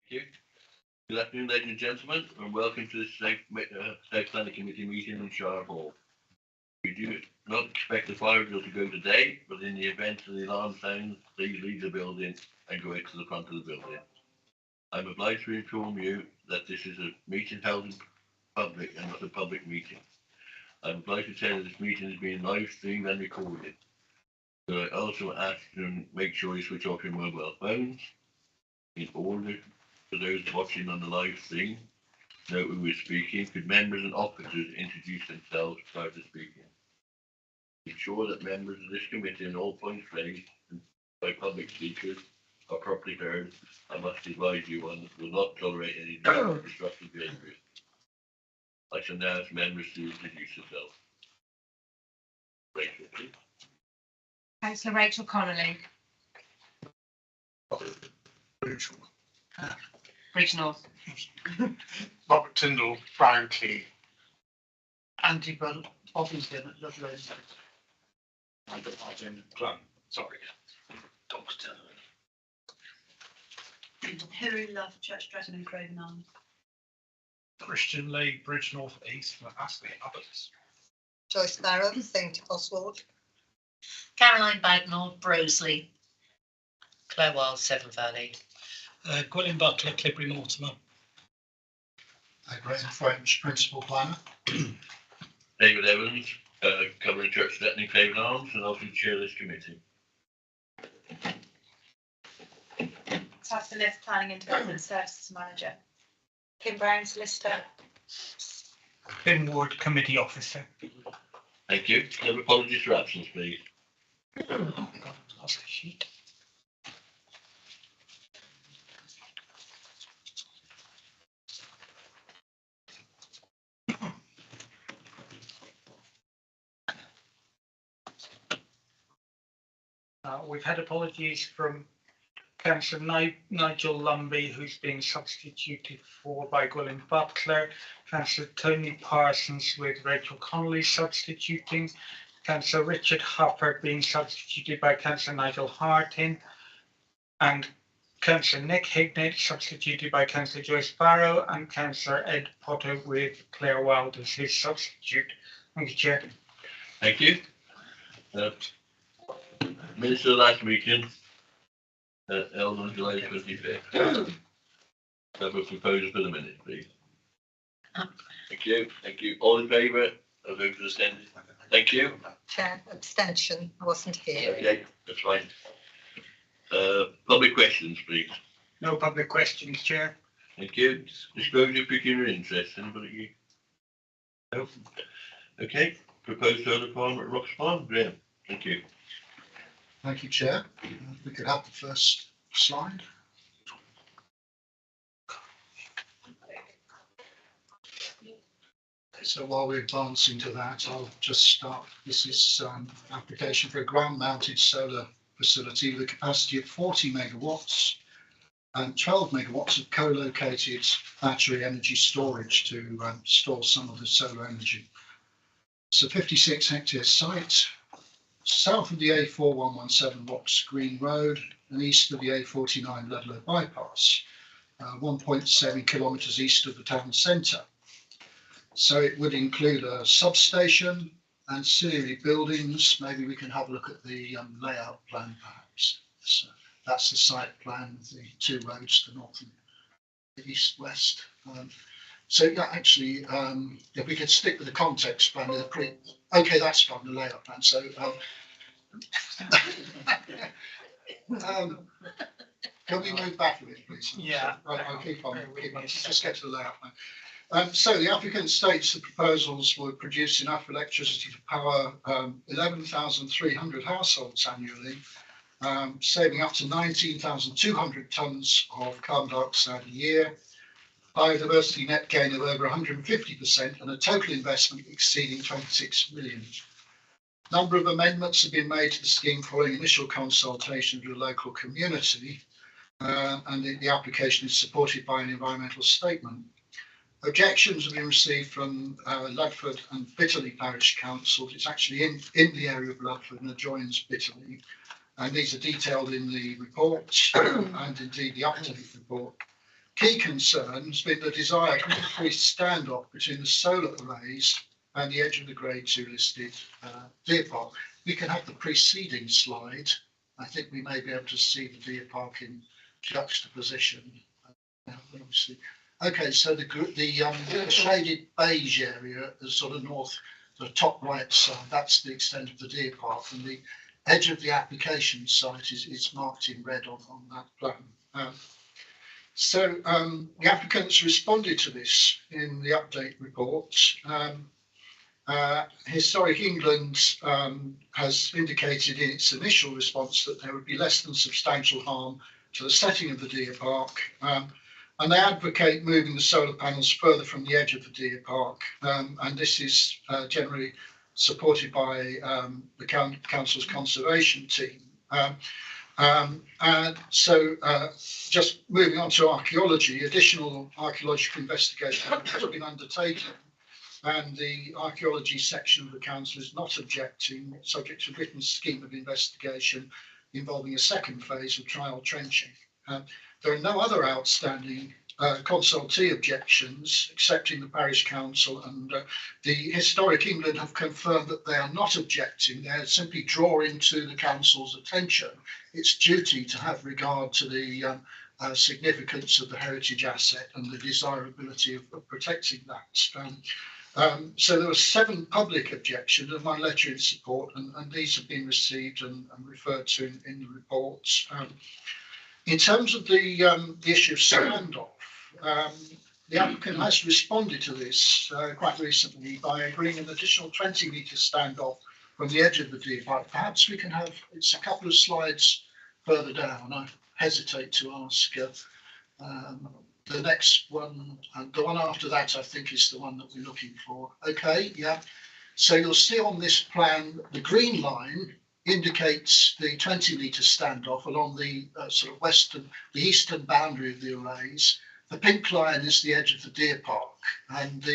you. Good afternoon, ladies and gentlemen, and welcome to the Safe Planning Committee meeting in Shire Hall. We do not expect the fire drill to go today, but in the event of the alarm sounds, please leave the building and go out to the front of the building. I'm obliged to inform you that this is a meeting held in public and not a public meeting. I'm obliged to tell you this meeting is being live streamed and recorded. So I also ask you to make sure you switch off your mobile phones in order for those watching on the live stream know who is speaking. Could members and officers introduce themselves prior to speaking? Ensure that members of this committee and all points raised by public speakers are properly heard. I must advise you one will not tolerate any disruptive behaviour. I shall now ask members to introduce themselves. Rachel, please. Councillor Rachel Connolly. Rachel. Bridge North. Robert Tyndall, Brian Key. Andy Bobbinston at Ludlow. And Martin Clun. Sorry. Dogston. Hilary Love, Church Stretton and Craven Arms. Christian Lee, Bridge North East for Astley Abbots. Joyce Barrow, St Oswald. Caroline Bagnall, Broseley. Claire Wild, Severn Valley. Gwilym Butler, Clibberry Mortimer. Graham French, Principal Planner. David Evans, covering Church Stretton and Craven Arms, and also chair this committee. Tessa Lift, Planning and Development Services Manager. Kim Brown, Solicitor. Ben Ward, Committee Officer. Thank you. No apologies for absence, please. Oh, God, lost the sheet. We've had apologies from Councillor Nigel Lumby, who's been substituted for by Gwilym Butler, Councillor Tony Parsons with Rachel Connolly substituting, Councillor Richard Hupper being substituted by Councillor Nigel Hartin, and Councillor Nick Hignett substituted by Councillor Joyce Barrow, and Councillor Ed Potter with Claire Wild as his substitute. Thank you, Chair. Thank you. Minutes of the last meeting, held on July 25th. Have a proposal for the minute, please. Thank you. Thank you. All in favour of those abstaining? Thank you. Chair, abstention. I wasn't here. Okay, that's fine. Public questions, please. No public questions, Chair. Thank you. Disclosure of pecuniary interest. Anybody? No. Okay. Proposed solar farm at Rocks Farm. Graham. Thank you. Thank you, Chair. If we could have the first slide. So while we're advancing to that, I'll just start. This is application for a ground-mounted solar facility with a capacity of 40 megawatts and 12 megawatts of co-located battery energy storage to store some of the solar energy. It's a 56 hectare site, south of the A4117 Rocks Green Road and east of the A49 Ludlow Bypass, 1.7 kilometres east of the town centre. So it would include a substation, ancillary buildings. Maybe we can have a look at the layout plan perhaps. So that's the site plan, the two roads, the north and the east-west. So yeah, actually, if we could stick with the context plan, okay, that's fine, the layout plan. So can we move back a bit, please? Yeah. Right, I'll keep on. Just get to the layout plan. So the applicant states the proposals would produce enough electricity to power 11,300 households annually, saving up to 19,200 tonnes of carbon dioxide a year, biodiversity net gain of over 150%, and a total investment exceeding 26 million. Number of amendments have been made to the scheme following initial consultation with the local community, and the application is supported by an environmental statement. Objections have been received from Ludford and Bitterley Parish Councils. It's actually in the area of Ludford and adjoins Bitterley. And these are detailed in the report and indeed the update report. key concern has been the desire to increase standoff between the solar arrays and the edge of the Grade 2 listed deer park. We can have the preceding slide. I think we may be able to see the deer park in juxtaposition. Obviously. Okay, so the shaded beige area, the sort of north, the top right side, that's the extent of the deer park, and the edge of the application site is marked in red on that plan. So the applicants responded to this in the update report. Historic England has indicated in its initial response that there would be less than substantial harm to the setting of the deer park, and they advocate moving the solar panels further from the edge of the deer park, and this is generally supported by the council's conservation team. And so just moving on to archaeology, additional archaeological investigation has been undertaken, and the archaeology section of the council is not objecting, subject to written scheme of investigation involving a second phase of trial trenching. There are no other outstanding consultee objections, excepting the parish council, and the Historic England have confirmed that they are not objecting. They're simply drawing to the council's attention its duty to have regard to the significance of the heritage asset and the desirability of protecting that. So there were 7 public objections and 1 letter in support, and these have been received and referred to in the reports. In terms of the issue of standoff, the applicant has responded to this quite recently by agreeing an additional 20-metre standoff from the edge of the deer park. Perhaps we can have, it's a couple of slides further down. I hesitate to ask the next one, and the one after that I think is the one that we're looking for. Okay, yeah. So you'll see on this plan, the green line indicates the 20-metre standoff along the sort of the eastern boundary of the arrays. The pink line is the edge of the deer park, and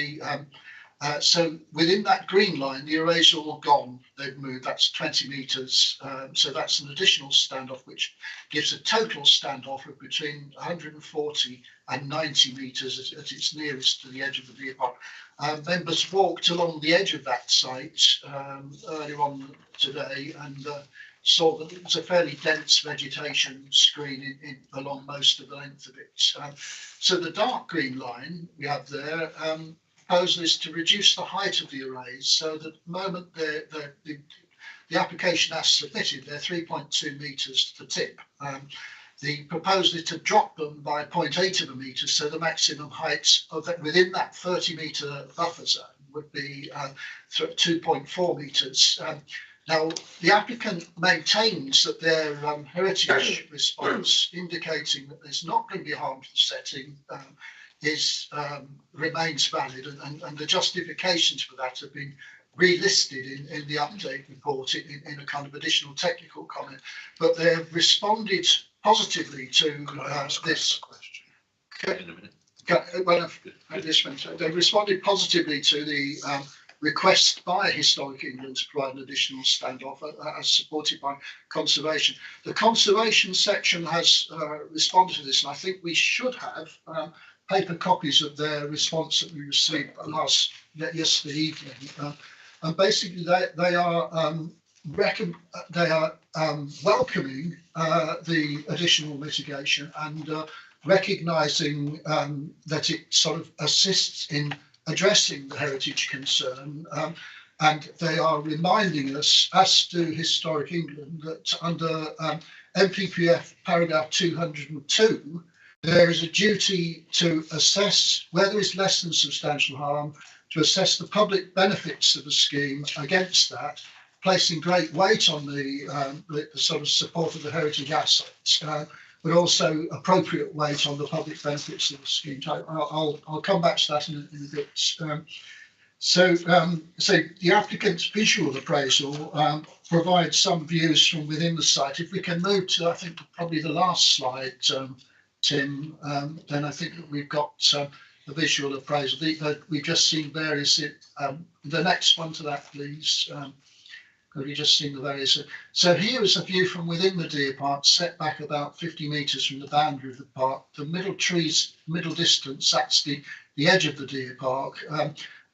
so within that green line, the arrays are all gone. They've moved. That's 20 metres. So that's an additional standoff, which gives a total standoff of between 140 and 90 metres at its nearest to the edge of the deer park. Members walked along the edge of that site earlier on today and saw that it was a fairly dense vegetation screen along most of the length of it. So the dark green line we have there proposal is to reduce the height of the arrays, so that at the moment the application as submitted, they're 3.2 metres to the tip. The proposal is to drop them by 0.8 of a metre, so the maximum height of that within that 30-metre buffer zone would be 2.4 metres. Now, the applicant maintains that their heritage response, indicating that there's not going to be harm to the setting, remains valid, and the justifications for that have been relisted in the update report in a kind of additional technical comment. But they have responded positively to this. Well, they've responded positively to the request by Historic England to provide an additional standoff as supported by conservation. The conservation section has responded to this, and I think we should have paper copies of their response that we received yesterday evening. And basically they are welcoming the additional mitigation and recognising that it sort of assists in addressing the heritage concern, and they are reminding us, as do Historic England, that under MPPF paragraph 202, there is a duty to assess where there is less than substantial harm, to assess the public benefits of the scheme against that, placing great weight on the sort of support of the heritage assets, but also appropriate weight on the public benefits of the scheme. I'll come back to that in a bit. So the applicant's visual appraisal provides some views from within the site. If we can move to, I think, probably the last slide, Tim, then I think that we've got the visual appraisal. We've just seen various, the next one to that, please. Have you just seen the various? So here is a view from within the deer park, set back about 50 metres from the boundary of the park. The middle trees, middle distance, that's the edge of the deer park.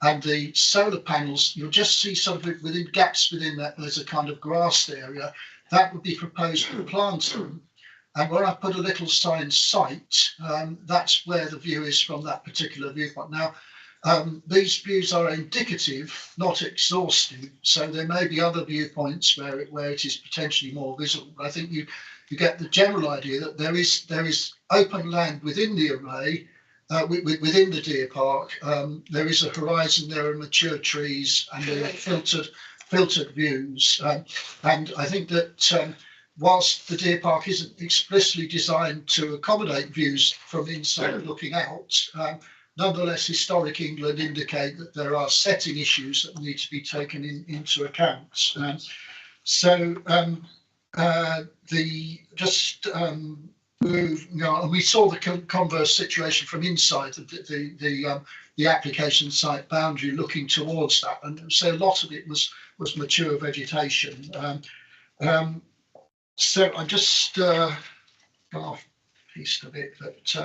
And the solar panels, you'll just see sort of within gaps within that, there's a kind of grassed area. That would be proposed for planting. And where I put a little sign site, that's where the view is from that particular viewpoint. Now, these views are indicative, not exhaustive, so there may be other viewpoints where it is potentially more visible. But I think you get the general idea that there is open land within the array, within the deer park. There is a horizon, there are mature trees, and there are filtered views. And I think that whilst the deer park isn't explicitly designed to accommodate views from inside looking out, nonetheless, historic England indicate that there are setting issues that need to be taken into account. And we saw the converse situation from inside the application site boundary, looking towards that, and so a lot of it was mature vegetation. So I just off pieced a bit, but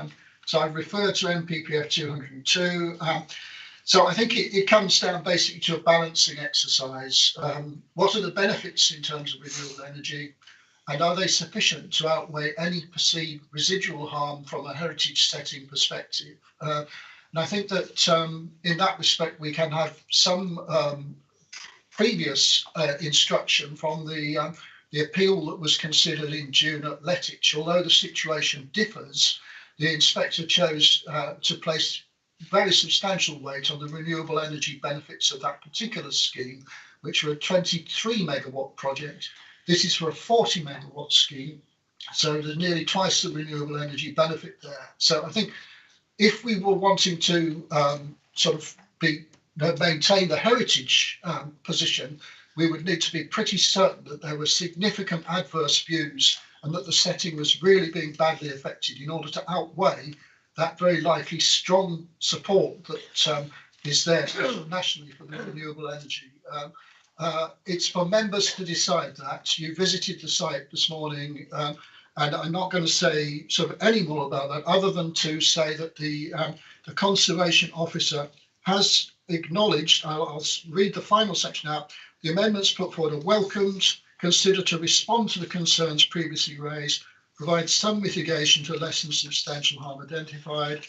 so I referred to MPPF 202. So I think it comes down basically to a balancing exercise. What are the benefits in terms of renewable energy, and are they sufficient to outweigh any perceived residual harm from a heritage setting perspective? And I think that in that respect, we can have some previous instruction from the appeal that was considered in June at Lettich. Although the situation differs, the inspector chose to place very substantial weight on the renewable energy benefits of that particular scheme, which were a 23 megawatt project. This is for a 40 megawatt scheme, so there's nearly twice the renewable energy benefit there. So I think if we were wanting to maintain the heritage position, we would need to be pretty certain that there were significant adverse views and that the setting was really being badly affected in order to outweigh that very likely strong support that is there nationally for the renewable energy. It's for members to decide that. You visited the site this morning, and I'm not going to say sort of any more about that other than to say that the conservation officer has acknowledged, I'll read the final section out, the amendments put forward are welcomed, considered to respond to the concerns previously raised, provide some mitigation to lessen substantial harm identified.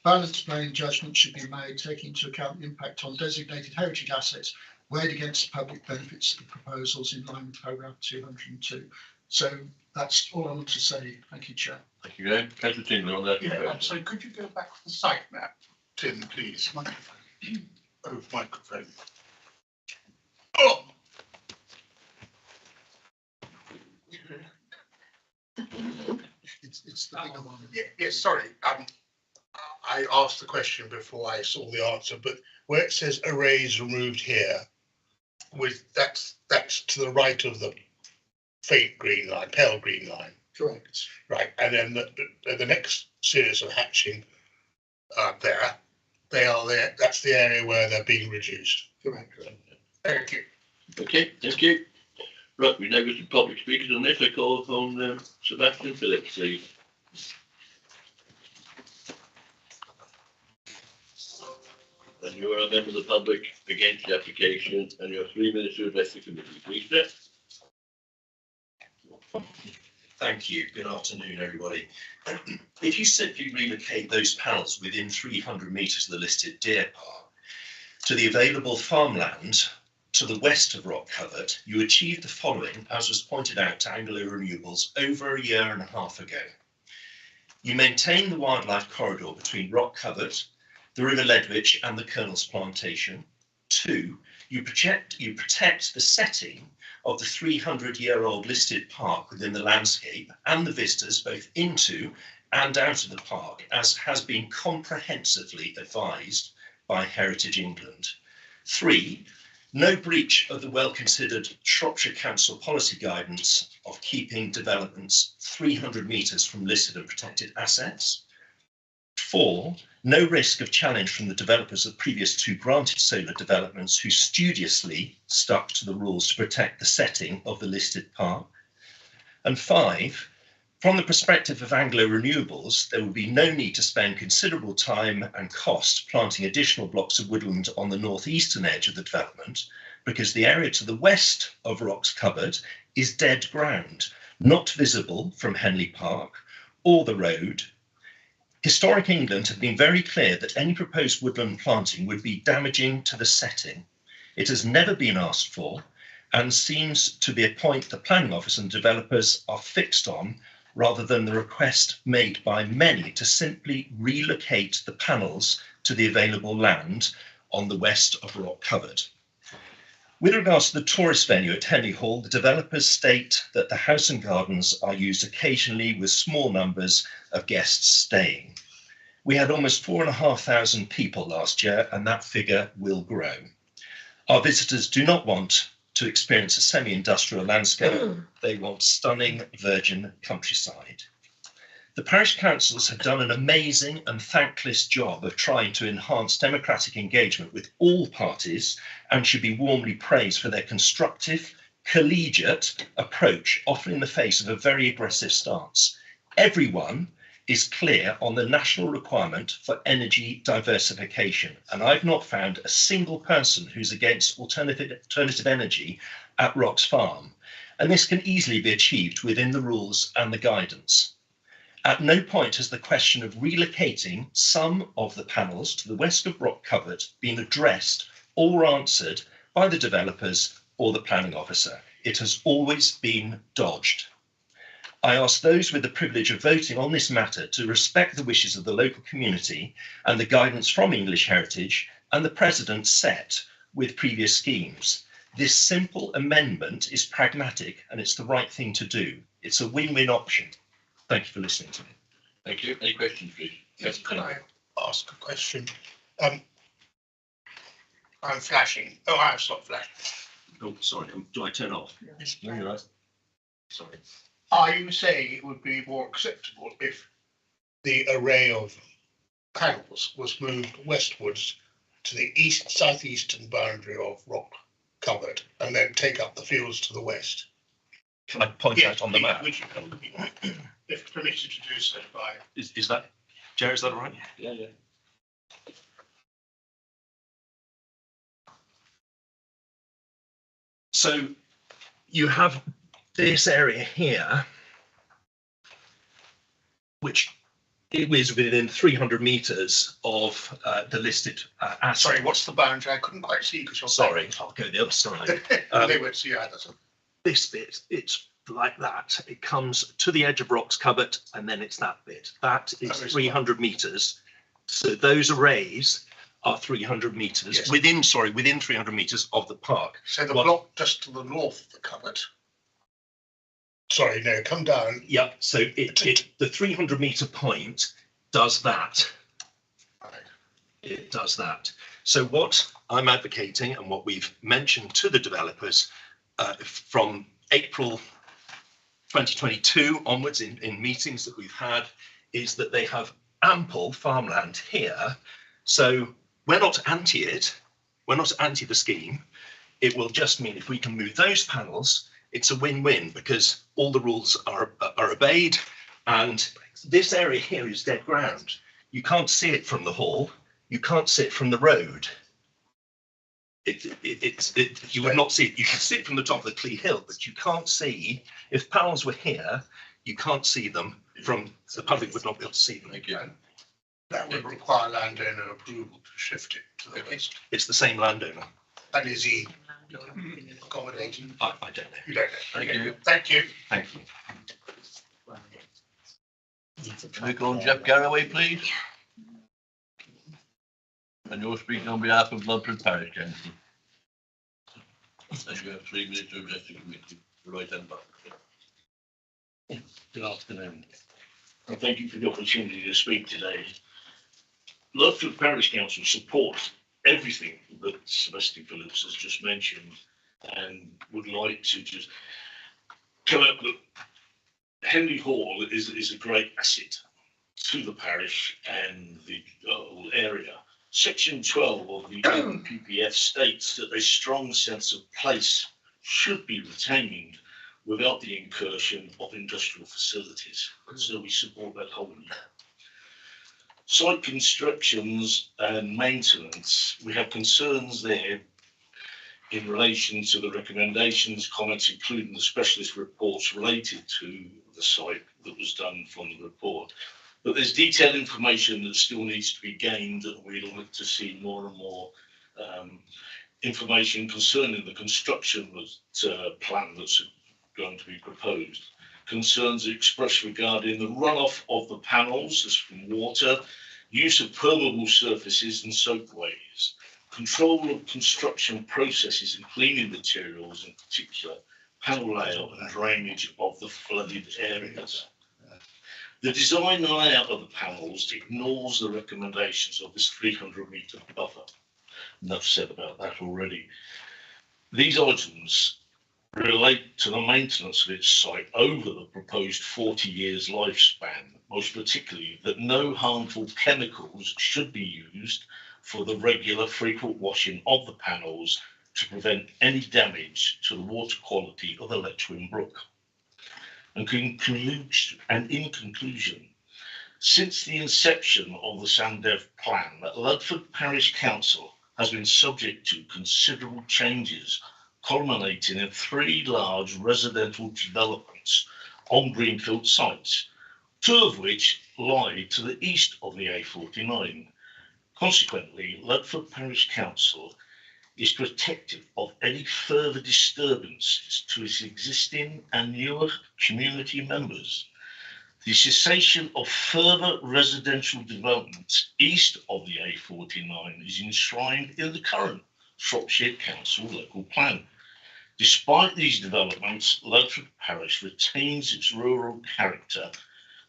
Balanced planning judgment should be made, taking into account the impact on designated heritage assets, weighed against the public benefits of the proposals in line with paragraph 202. So that's all I want to say. Thank you, Chair. Thank you, Graham. Councillor Tingley on that. Yeah, I'm sorry, could you go back to the site map, Tim, please? Microphone. Oh, microphone. Oh! It's the bigger one. Yeah, sorry. I asked the question before I saw the answer, but where it says arrays removed here, that's to the right of the faint green line, pale green line. Correct. Right, and then the next series of hatching there, they are there. That's the area where they're being reduced. Correct. Thank you. Okay, thank you. Right, we now go to public speakers on this. I call upon Sebastian Phillips, please. And you are a member of the public against the application, and you have 3 minutes to address the committee. Please, sir. Thank you. Good afternoon, everybody. If you simply relocate those panels within 300 metres of the listed deer park to the available farmland to the west of Rock Covert, you achieve the following, as was pointed out to Anglo Renewables over a year and a half ago. You maintain the wildlife corridor between Rock Covert, the River Ledwich and the Colonel's Plantation. 2, you protect the setting of the 300-year-old listed park within the landscape and the visitors both into and out of the park, as has been comprehensively advised by Heritage England. 3, no breach of the well-considered Shropshire Council policy guidance of keeping developments 300 metres from listed and protected assets. 4, no risk of challenge from the developers of previous 2 granted solar developments who studiously stuck to the rules to protect the setting of the listed park. And 5, from the perspective of Anglo Renewables, there would be no need to spend considerable time and cost planting additional blocks of woodland on the northeastern edge of the development, because the area to the west of Rocks Covered is dead ground, not visible from Henley Park or the road. Historic England had been very clear that any proposed woodland planting would be damaging to the setting. It has never been asked for and seems to be a point the planning office and developers are fixed on, rather than the request made by many to simply relocate the panels to the available land on the west of Rock Covered. With regards to the tourist venue at Henley Hall, the developers state that the house and gardens are used occasionally with small numbers of guests staying. We had almost 4,500 people last year, and that figure will grow. Our visitors do not want to experience a semi-industrial landscape. They want stunning virgin countryside. The parish councils have done an amazing and thankless job of trying to enhance democratic engagement with all parties and should be warmly praised for their constructive, collegiate approach, often in the face of a very aggressive stance. Everyone is clear on the national requirement for energy diversification, and I've not found a single person who's against alternative energy at Rocks Farm, and this can easily be achieved within the rules and the guidance. At no point has the question of relocating some of the panels to the west of Rock Covered been addressed or answered by the developers or the planning officer. It has always been dodged. I ask those with the privilege of voting on this matter to respect the wishes of the local community and the guidance from English Heritage and the precedent set with previous schemes. This simple amendment is pragmatic and it's the right thing to do. It's a win-win option. Thank you for listening to me. Thank you. Any questions, please? Yes, can I ask a question? I'm flashing. Oh, I've stopped flashing. Oh, sorry, do I turn off? No, you're right. Sorry. Are you saying it would be more acceptable if the array of panels was moved westwards to the southeastern boundary of Rock Covered and then take up the fields to the west? Can I point out on the map? If permitted to do so by. Is that, Jerry, is that all right? Yeah, yeah. So you have this area here, which it is within 300 meters of the listed asset. Sorry, what's the boundary? I couldn't quite see because you're. Sorry, I'll go the other side. They won't see either. So. This bit, it's like that. It comes to the edge of Rocks Covered, and then it's that bit. That is 300 meters. So those arrays are 300 meters Yes. within 300 meters of the park. So the block just to the north of the cupboard. Sorry, no, come down. Yeah, so the 300 meter point does that. It does that. So what I'm advocating and what we've mentioned to the developers from April 2022 onwards in meetings that we've had is that they have ample farmland here. So we're not anti it. We're not anti the scheme. It will just mean if we can move those panels, it's a win-win because all the rules are obeyed. And this area here is dead ground. You can't see it from the hall. You can't see it from the road. You would not see it. You can see it from the top of the Clee Hill, but you can't see, if panels were here, you can't see them from, the public would not be able to see them. Thank you. That would require landowner approval to shift it to the west. It's the same landowner. And is he accommodating? I don't know. You don't know. Thank you. Thank you. Thank you. Can we call on Jeff Garraway, please? And you're speaking on behalf of Ludford Parish Council. And you have 3 minutes to address the committee. The right hand back. Good afternoon. And thank you for the opportunity to speak today. Ludford Parish Council supports everything that Sebastian Phillips has just mentioned and would like to just come out that Henley Hall is a great asset to the parish and the whole area. Section 12 of the PPF states that a strong sense of place should be retained without the incursion of industrial facilities. So we support that wholly. Site constructions and maintenance, we have concerns there in relation to the recommendations, comments, including the specialist reports related to the site that was done from the report. But there's detailed information that still needs to be gained, and we'd like to see more and more information concerning the construction plan that's going to be proposed. Concerns expressed regarding the runoff of the panels as from water, use of permeable surfaces and soakways, control of construction processes and cleaning materials, in particular panel layout and drainage of the flooded areas. The design and layout of the panels ignores the recommendations of this 300-metre buffer. Enough said about that already. These items relate to the maintenance of its site over the proposed 40 years lifespan, most particularly that no harmful chemicals should be used for the regular frequent washing of the panels to prevent any damage to the water quality of the Letchwin Brook. And in conclusion, since the inception of the Sandev plan, Ludford Parish Council has been subject to considerable changes, culminating in 3 large residential developments on greenfield sites, 2 of which lie to the east of the A49. Consequently, Ludford Parish Council is protective of any further disturbances to its existing and newer community members. The cessation of further residential developments east of the A49 is enshrined in the current Shropshire Council local plan. Despite these developments, Ludford Parish retains its rural character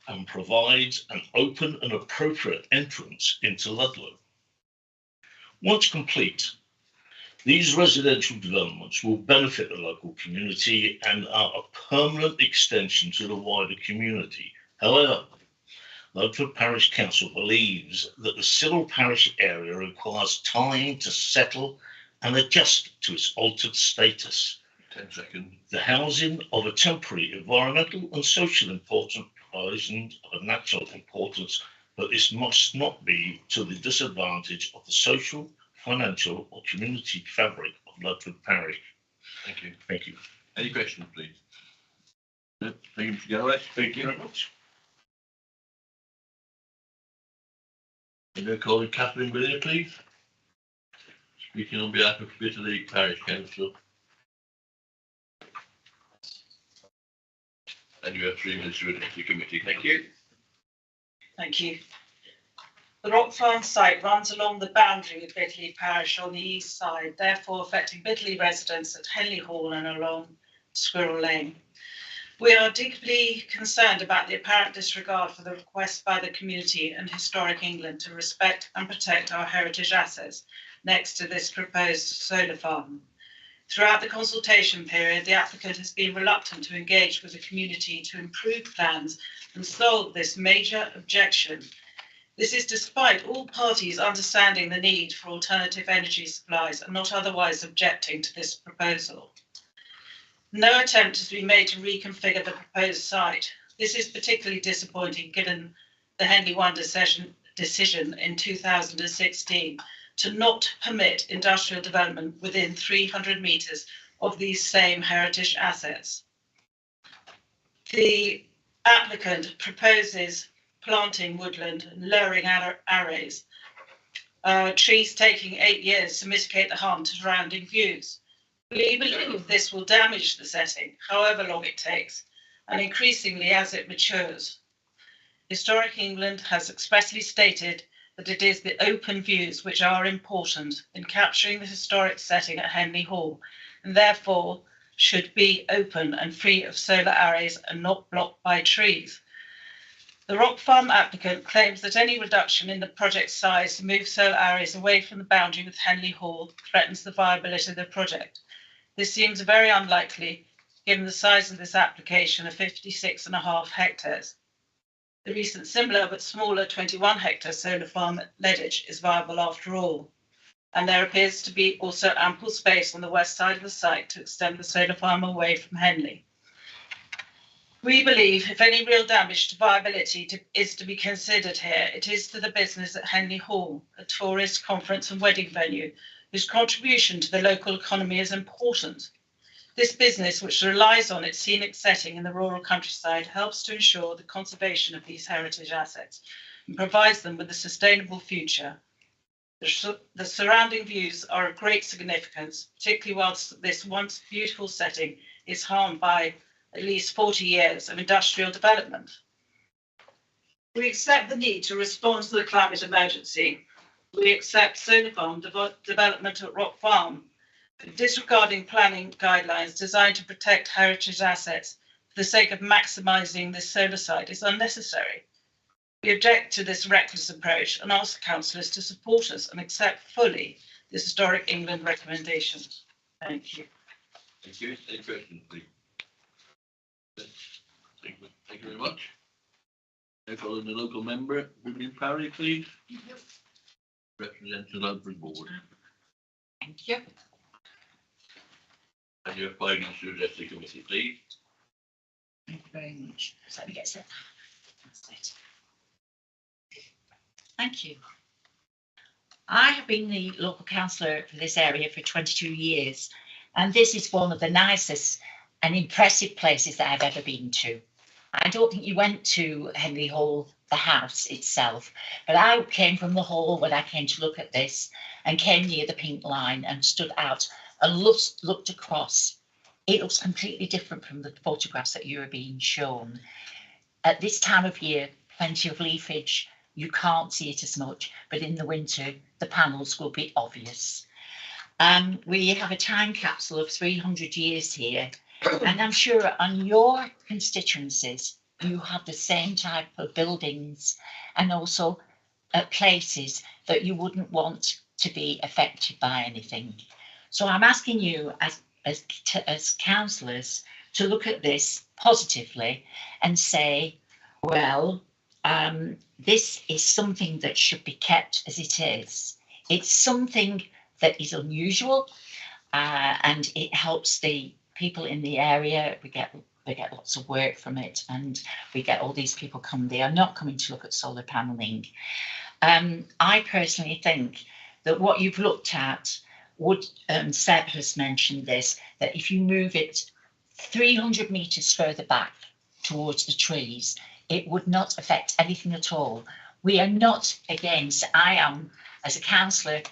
and provides an open and appropriate entrance into Ludlow. Once complete, these residential developments will benefit the local community and are a permanent extension to the wider community. However, Ludford Parish Council believes that the civil parish area requires time to settle and adjust to its altered status. 10 seconds. The housing of a temporary environmental and social important provision of national importance, but this must not be to the disadvantage of the social, financial or community fabric of Ludford Parish. Thank you. Thank you. Any questions, please? No? Thank you, Mr. Galloway. Thank you very much. I'm going to call Catherine Willier, please. Speaking on behalf of Bitterley Parish Council. And you have 3 minutes to address the committee. Thank you. Thank you. The Rock Farm site runs along the boundary with Bitterley Parish on the east side, therefore affecting Bitterley residents at Henley Hall and along Squirrel Lane. We are deeply concerned about the apparent disregard for the request by the community and Historic England to respect and protect our heritage assets next to this proposed solar farm. Throughout the consultation period, the applicant has been reluctant to engage with the community to improve plans and solve this major objection. This is despite all parties understanding the need for alternative energy supplies and not otherwise objecting to this proposal. No attempt has been made to reconfigure the proposed site. This is particularly disappointing given the Henley 1 decision in 2016 to not permit industrial development within 300 metres of these same heritage assets. The applicant proposes planting woodland and lowering arrays, trees taking 8 years to mitigate the harm to surrounding views. We believe this will damage the setting, however long it takes, and increasingly as it matures. Historic England has expressly stated that it is the open views which are important in capturing the historic setting at Henley Hall, and therefore should be open and free of solar arrays and not blocked by trees. The Rock Farm applicant claims that any reduction in the project size to move solar arrays away from the boundary with Henley Hall threatens the viability of the project. This seems very unlikely given the size of this application of 56.5 hectares. The recent similar but smaller 21-hectare solar farm at Ledditch is viable after all. And there appears to be also ample space on the west side of the site to extend the solar farm away from Henley. We believe if any real damage to viability is to be considered here, it is to the business at Henley Hall, a tourist, conference and wedding venue, whose contribution to the local economy is important. This business, which relies on its scenic setting in the rural countryside, helps to ensure the conservation of these heritage assets and provides them with a sustainable future. The surrounding views are of great significance, particularly whilst this once beautiful setting is harmed by at least 40 years of industrial development. We accept the need to respond to the climate emergency. We accept solar farm development at Rock Farm, but disregarding planning guidelines designed to protect heritage assets for the sake of maximising this solar site is unnecessary. We object to this reckless approach and ask councillors to support us and accept fully this Historic England recommendation. Thank you. Thank you. Any questions, please? Thank you very much. Now following the local member, Vivian Parry, please. Represents the Ludford Board. Thank you. And your findings to address the committee, please. Thank you very much. So let me get set. That's it. Thank you. I have been the local councillor for this area for 22 years, and this is one of the nicest and impressive places that I've ever been to. I don't think you went to Henley Hall, the house itself, but I came from the hall when I came to look at this and came near the pink line and stood out and looked across. It looks completely different from the photographs that you are being shown. At this time of year, plenty of leafage, you can't see it as much, but in the winter, the panels will be obvious. We have a time capsule of 300 years here, and I'm sure on your constituencies, you have the same type of buildings and also places that you wouldn't want to be affected by anything. So I'm asking you as councillors to look at this positively and say, well, this is something that should be kept as it is. It's something that is unusual and it helps the people in the area. We get lots of work from it, and we get all these people come. They are not coming to look at solar panelling. I personally think that what you've looked at would, Seb has mentioned this, that if you move it 300 metres further back towards the trees, it would not affect anything at all. We are not against, I am, as a councillor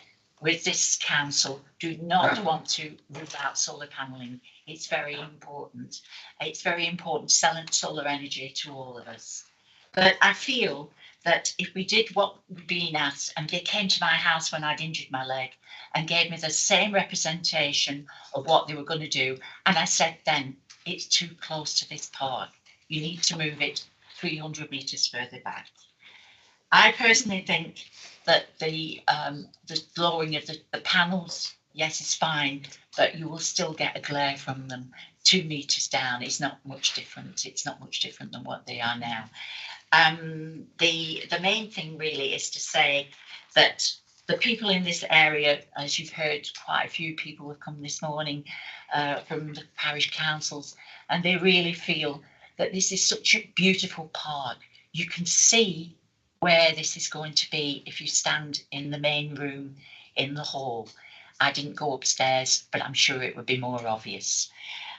with this council, do not want to rule out solar panelling. It's very important. It's very important selling solar energy to all of us. But I feel that if we did what we've been asked, and they came to my house when I'd injured my leg and gave me the same representation of what they were going to do, and I said then, it's too close to this park. You need to move it 300 metres further back. I personally think that the lowering of the panels, yes, is fine, but you will still get a glare from them 2 metres down. It's not much different. It's not much different than what they are now. The main thing really is to say that the people in this area, as you've heard, quite a few people have come this morning from the parish councils, and they really feel that this is such a beautiful park. You can see where this is going to be if you stand in the main room in the hall. I didn't go upstairs, but I'm sure it would be more obvious.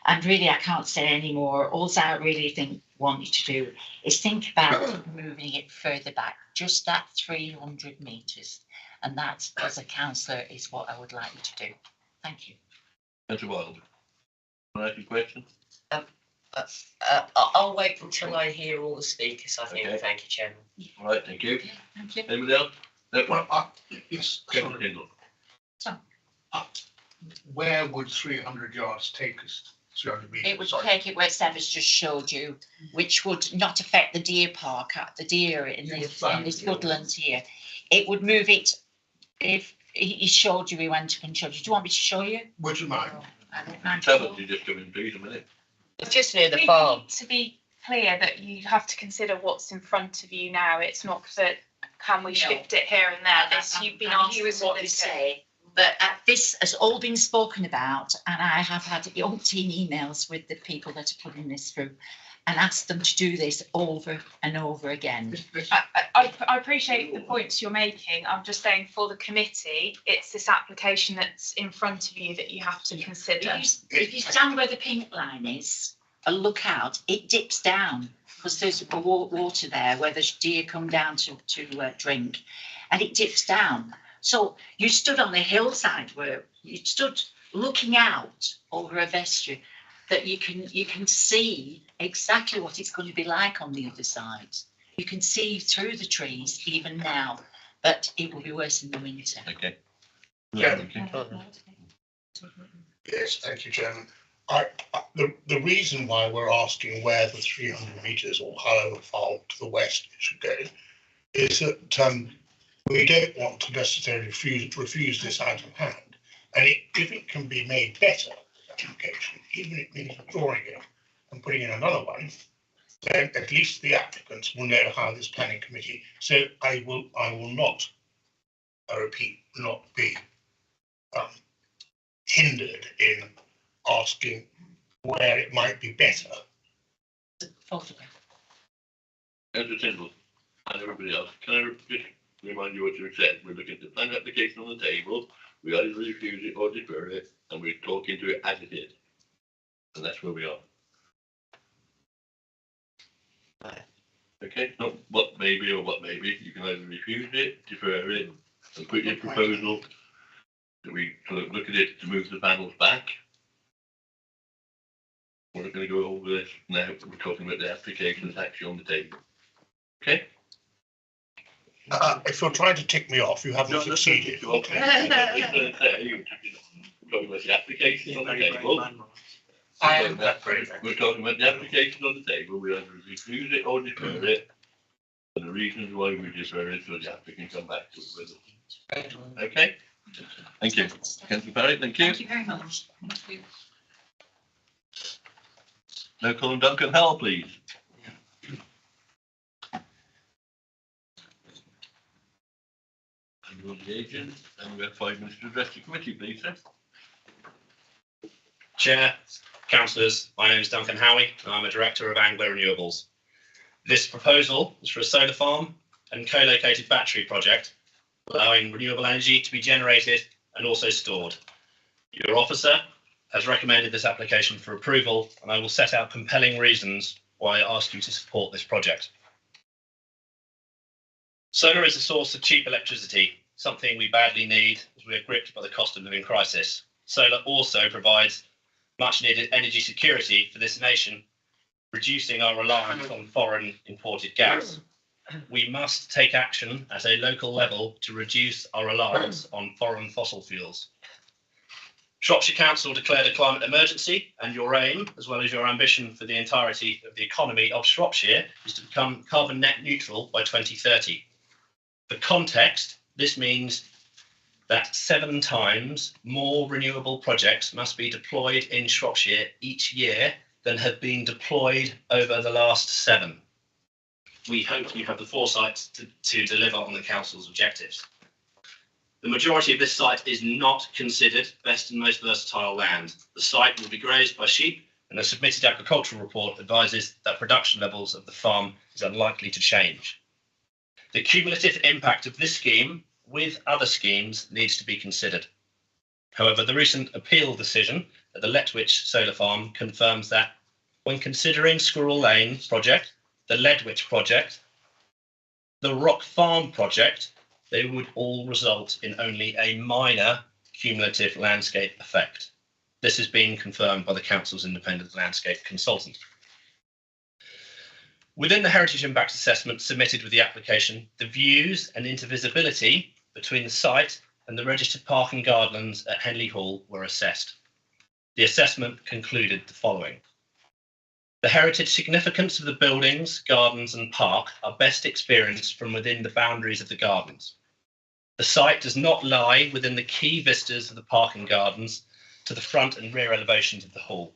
And really, I can't say any more. All I really want you to do is think about moving it further back, just that 300 metres. And that, as a councillor, is what I would like you to do. Thank you. Councillor Wilder, can I ask you a question? I'll wait until I hear all the speakers, I think. Okay. Thank you, Chairman. All right, thank you. Thank you. Anybody else? No. Well, yes, Councillor sorry. Tindall. Where would 300 yards take us? 300 metres? It would sorry. take it where Seb has just showed you, which would not affect the deer park, the deer in this woodland here. It would move it, if he showed you, he went up and showed you. Do you want me to show you? Would you mind? I don't mind. Tell us you just come in, please, a minute. It's just near the We farm. need to be clear that you have to consider what's in front of you now. It's not that can we shift it here and there. This you've been asked with what you say, but this has all been spoken about, and I have had umpteen emails with the people that are putting this through, and asked them to do this over and over again. I appreciate the points you're making. I'm just saying for the committee, it's this application that's in front of you that you have to consider. If you stand where the pink line is and look out, it dips down because there's water there where the deer come down to drink, and it dips down. So you stood on the hillside where you stood looking out over a vestry that you can see exactly what it's going to be like on the other side. You can see through the trees even now, but it will be worse in the winter. Okay. Yeah. Yes, thank you, Chairman. The reason why we're asking where the 300 metres or however far to the west it should go is that we don't want to necessarily refuse this out of hand. And if it can be made better, application, even if it means withdrawing it and putting in another one, then at least the applicants will know how this planning committee. So I will not, I repeat, not be hindered in asking where it might be better. Photograph. Councillor Tindall and everybody else, can I just remind you what you said? We're looking at the planning application on the table. We either refuse it or defer it, and we're talking to it as it is. And that's where we are. Okay, not what maybe or what maybe. You can either refuse it, defer it, and put your proposal that we look at it to move the panels back. We're not going to go over this now. We're talking about the application that's actually on the table. Okay? If you're trying to tick me off, you haven't succeeded. Okay. We're talking about the application on the table. We're talking about the application on the table. We either refuse it or defer it. And the reasons why we defer it so the applicant can come back to it with it. Okay? Thank you. Councillor Parry, thank you. Thank you very much. Thank you. No, Colin Duncan, Howell, please. And you're the agent, and we have 5 minutes to address the committee, please, sir. Chair, councillors, my name is Duncan Howie, and I'm a director of Anglo Renewables. This proposal is for a solar farm and co-located battery project, allowing renewable energy to be generated and also stored. Your officer has recommended this application for approval, and I will set out compelling reasons why I ask you to support this project. Solar is a source of cheap electricity, something we badly need as we are gripped by the cost of living crisis. Solar also provides much needed energy security for this nation, reducing our reliance on foreign imported gas. We must take action at a local level to reduce our reliance on foreign fossil fuels. Shropshire Council declared a climate emergency, and your aim, as well as your ambition for the entirety of the economy of Shropshire, is to become carbon net neutral by 2030. For context, this means that 7 times more renewable projects must be deployed in Shropshire each year than have been deployed over the last 7. We hope you have the foresight to deliver on the council's objectives. The majority of this site is not considered best and most versatile land. The site will be grazed by sheep, and the submitted agricultural report advises that production levels of the farm is unlikely to change. The cumulative impact of this scheme with other schemes needs to be considered. However, the recent appeal decision at the Letwich Solar Farm confirms that when considering Squirrel Lane project, the Ledwich project, the Rock Farm project, they would all result in only a minor cumulative landscape effect. This has been confirmed by the council's independent landscape consultant. Within the heritage impact assessment submitted with the application, the views and intervisibility between the site and the registered park and gardenlands at Henley Hall were assessed. The assessment concluded the following. The heritage significance of the buildings, gardens and park are best experienced from within the boundaries of the gardens. The site does not lie within the key vistas of the park and gardens to the front and rear elevations of the hall.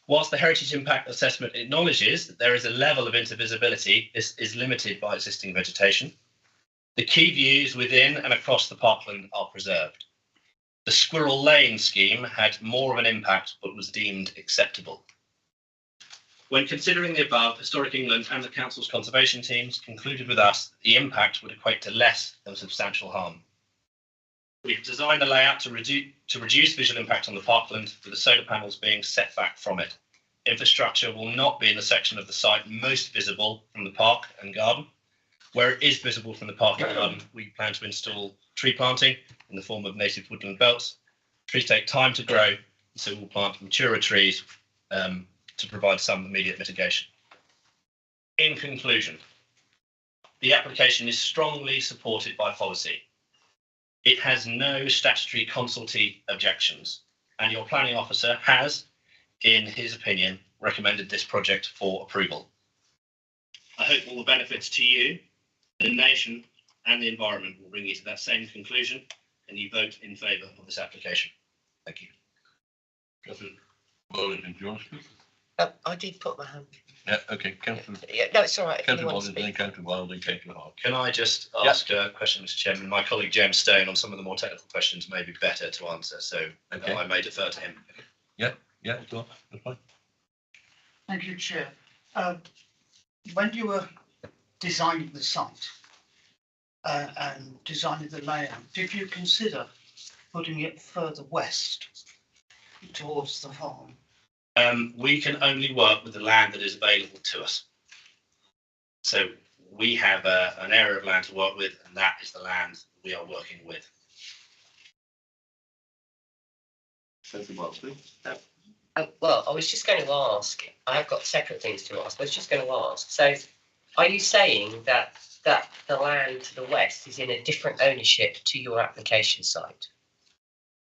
Whilst the heritage impact assessment acknowledges that there is a level of intervisibility, this is limited by existing vegetation. The key views within and across the parkland are preserved. The Squirrel Lane scheme had more of an impact but was deemed acceptable. When considering the above, Historic England and the Council's conservation teams concluded with us that the impact would equate to less than substantial harm. We have designed the layout to reduce visual impact on the parkland, with the solar panels being set back from it. Infrastructure will not be in the section of the site most visible from the park and garden. Where it is visible from the park and garden, we plan to install tree planting in the form of native woodland belts. Trees take time to grow, so we'll plant maturer trees to provide some immediate mitigation. In conclusion, the application is strongly supported by policy. It has no statutory consultee objections, and your planning officer has, in his opinion, recommended this project for approval. I hope all the benefits to you, the nation, and the environment will bring you to that same conclusion, and you vote in favour of this application. Thank you. Councillor Wellington, do you want to speak? I did put my hand. Yeah, okay, Councillor. Yeah, no, it's all right. Councillor Wellington, then Councillor Wilde, then Councillor Hart. Can I just ask a question, Mr. Chairman? My colleague James Stone on some of the more technical questions may be better to answer, so Okay. I may defer to him. Yeah, go on, that's fine. Thank you, Chair. When you were designing the site and designing the layout, did you consider putting it further west towards the farm? We can only work with the land that is available to us. So we have an area of land to work with, and that is the land we are working with. Well, I was just going to ask, I have got separate things to ask, I was just going to ask, so are you saying that the land to the west is in a different ownership to your application site?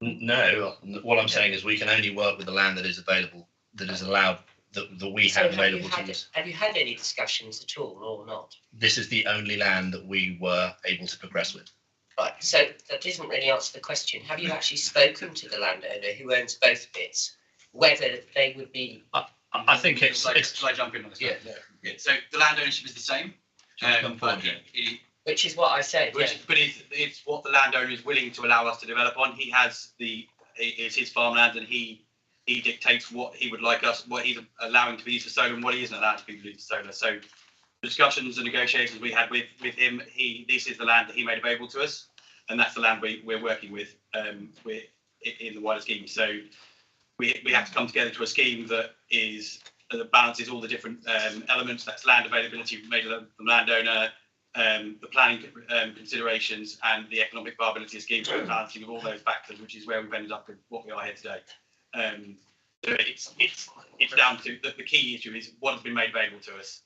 No, what I'm saying is we can only work with the land that is available, that is allowed, that we have available to use. Have you had any discussions at all or not? This is the only land that we were able to progress with. Right, so that doesn't really answer the question. Have you actually spoken to the landowner who owns both bits, whether they would be? I think it's. Shall I jump in on this? Yeah. So the land ownership is the same. Which is what I said. But it's what the landowner is willing to allow us to develop on. He has it's his farmland, and he dictates what he would like us, what he's allowing to be used for solar, and what he isn't allowed to be used for solar. So discussions and negotiations we had with him, this is the land that he made available to us, and that's the land we're working with. We're in the wider scheme. So we have to come together to a scheme that balances all the different elements. That's land availability made from the landowner, the planning considerations, and the economic viability of scheme, balancing of all those factors, which is where we've ended up with what we are here today. So it's down to the key issue is what has been made available to us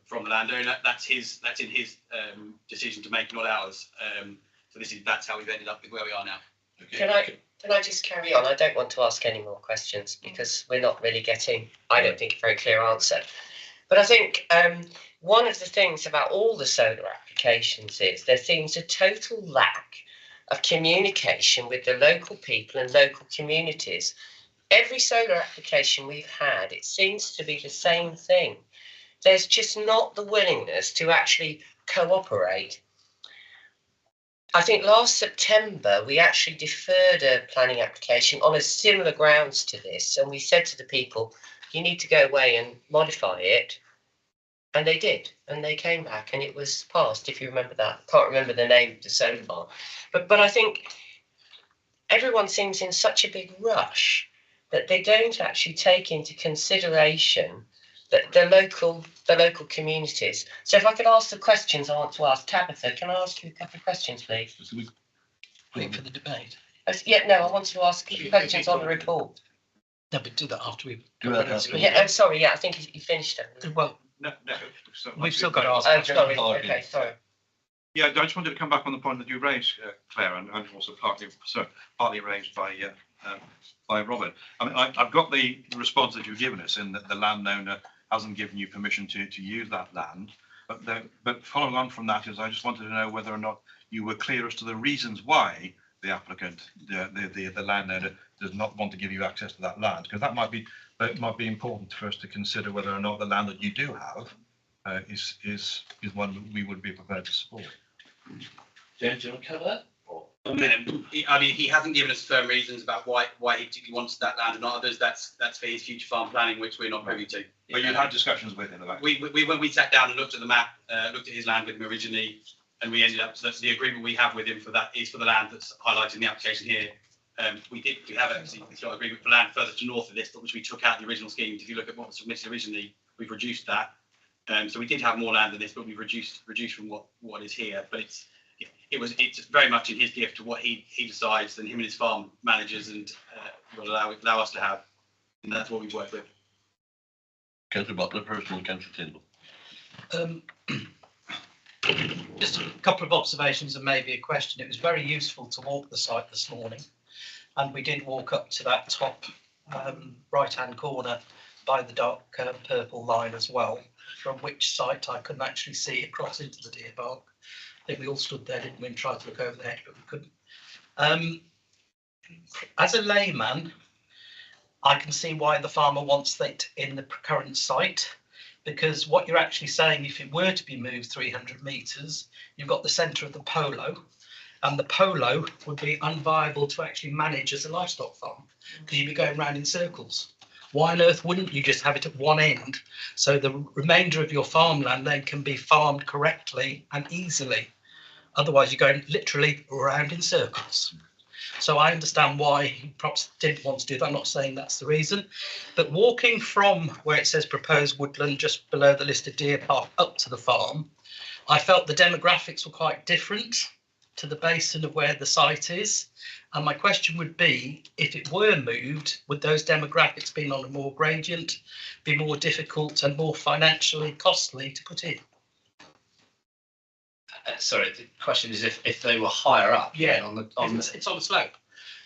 from the landowner. That's in his decision to make, not ours. So that's how we've ended up with where we are now. Okay. Can I just carry on? I don't want to ask any more questions because we're not really getting, I don't think, a very clear answer. But I think one of the things about all the solar applications is there seems a total lack of communication with the local people and local communities. Every solar application we've had, it seems to be the same thing. There's just not the willingness to actually cooperate. I think last September, we actually deferred a planning application on a similar grounds to this. And we said to the people, you need to go away and modify it. And they did. And they came back and it was passed, if you remember that. I can't remember the name of the solar farm. But I think everyone seems in such a big rush that they don't actually take into consideration the local communities. So if I could ask the questions I want to ask, Tabitha, can I ask you a couple of questions, please? Wait for the debate. Yeah, no, I wanted to ask you questions on the report. No, but do that after we. Yeah, I'm sorry, yeah, I think you finished it. Well, No. we've still got to ask. Oh, sorry, okay, sorry. Yeah, I just wanted to come back on the point that you raised, Claire, and also partly raised by Robert. I mean, I've got the response that you've given us in that the landowner hasn't given you permission to use that land. But following on from that is I just wanted to know whether or not you were clear as to the reasons why the applicant, the landowner, does not want to give you access to that land, because that might be But it might be important for us to consider whether or not the land that you do have is one that we would be prepared to support. James, do you want to cover that? I mean, he hasn't given us firm reasons about why he particularly wants that land and not others. That's for his future farm planning, which we're not privy to. But you had discussions with him about. We when we sat down and looked at the map, looked at his land with him originally, and we ended up. So the agreement we have with him for that is for the land that's highlighted in the application here. We have actually got agreement for land further to north of this, but which we took out in the original scheme. If you look at what was submitted originally, we've reduced that. So we did have more land than this, but we've reduced from what is here. But it's very much in his gift to what he decides, and him and his farm managers and will allow us to have, and that's what we've worked with. Councillor Butler, personal Councillor Tyndall. Just a couple of observations and maybe a question. It was very useful to walk the site this morning, and we did walk up to that top right-hand corner by the dark purple line as well, from which site I couldn't actually see across into the deer park. I think we all stood there, didn't we, and tried to look over the hedge, but we couldn't. As a layman, I can see why the farmer wants that in the current site, because what you're actually saying, if it were to be moved 300 metres, you've got the centre of the polo, and the polo would be unviable to actually manage as a livestock farm, because you'd be going round in circles. Why on earth wouldn't you just have it at one end, so the remainder of your farmland then can be farmed correctly and easily? Otherwise, you're going literally around in circles. So I understand why he perhaps didn't want to do that. I'm not saying that's the reason. But walking from where it says proposed woodland just below the listed deer park up to the farm, I felt the demographics were quite different to the basin of where the site is. And my question would be, if it were moved, would those demographics be on a more gradient, be more difficult and more financially costly to put in? Sorry, the question is if they were higher up. Yeah, it's on a slope.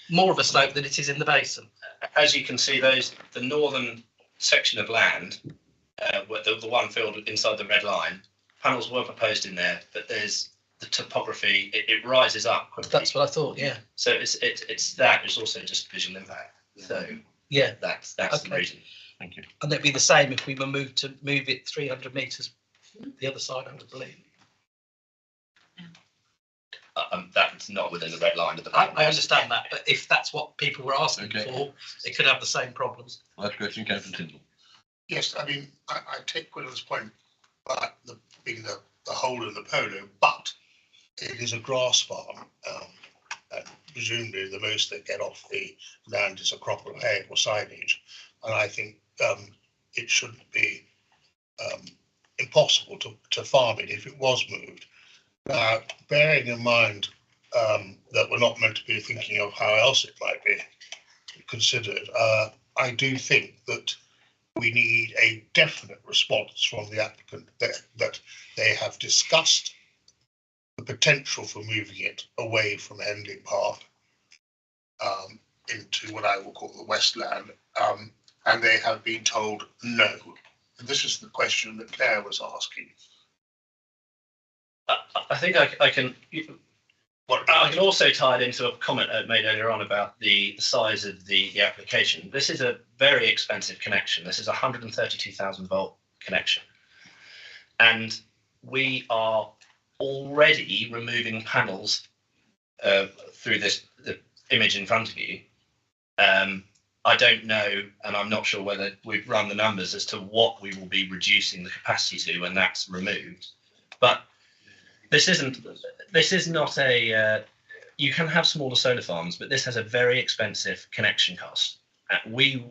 More of a slope than it is in the basin. As you can see, the northern section of land, the one filled inside the red line, panels were proposed in there, but there's the topography, it rises up quickly. That's what I thought, yeah. So it's that, it's also just visual impact. So yeah, that's okay. the reason. Thank you. And it'd be the same if we were moved to move it 300 metres the other side, I would believe. That's not within the red line of the I understand that, but if that's what people were asking Okay. for, it could have the same problems. Last question, Councillor Tyndall. Yes, I mean, I take Quillen's point about being the hole in the polo, but it is a grass farm, and presumably the most they get off the land is a crop of hay or silage, and I think it shouldn't be impossible to farm it if it was moved. Now, bearing in mind that we're not meant to be thinking of how else it might be considered, I do think that we need a definite response from the applicant that they have discussed the potential for moving it away from Henley Park into what I will call the Westland, and they have been told no. And this is the question that Claire was asking. I think I can also tie it into a comment I made earlier on about the size of the application. This is a very expensive connection. This is a 132,000 volt connection. And we are already removing panels through the image in front of you. I don't know, and I'm not sure whether we've run the numbers as to what we will be reducing the capacity to when that's removed. But this is not a, you can have smaller solar farms, but this has a very expensive connection cost. We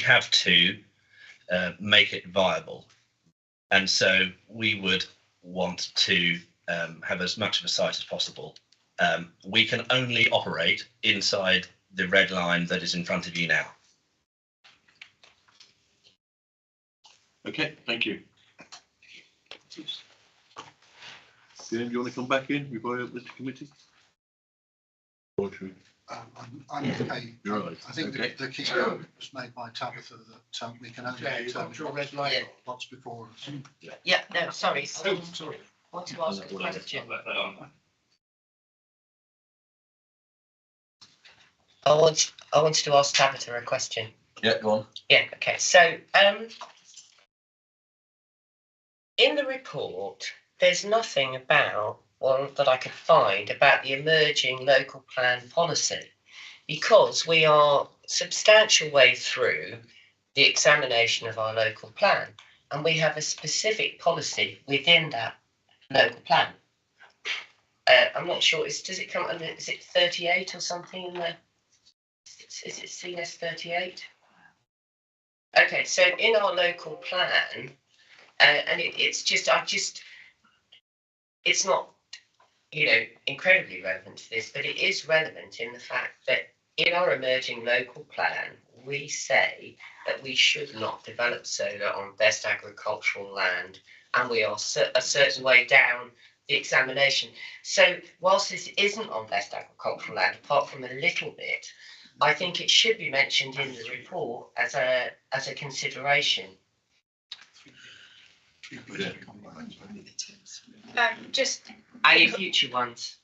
have to make it viable. And so we would want to have as much of a site as possible. We can only operate inside the red line that is in front of you now. Okay, thank you. Ian, do you want to come back in before I open the committee? Or should we? I'm okay. You're right. I think Okay. the key point was made by Tabitha that we can only determine what's before us. Yeah, no, sorry. Oh, sorry. Want to ask a question? I wanted to ask Tabitha a question. Yeah, go on. Yeah, okay. So, in the report, there's nothing about, well, that I could find about the emerging local plan policy, because we are substantial way through the examination of our local plan, and we have a specific policy within that local plan. I'm not sure, does it come under, is it 38 or something in there? Is it CS 38? Okay, so in our local plan, and it's not, incredibly relevant to this, but it is relevant in the fact that in our emerging local plan, we say that we should not develop solar on best agricultural land, and we are a certain way down the examination. So whilst this isn't on best agricultural land, apart from a little bit, I think it should be mentioned in the report as a consideration. Just Any future ones?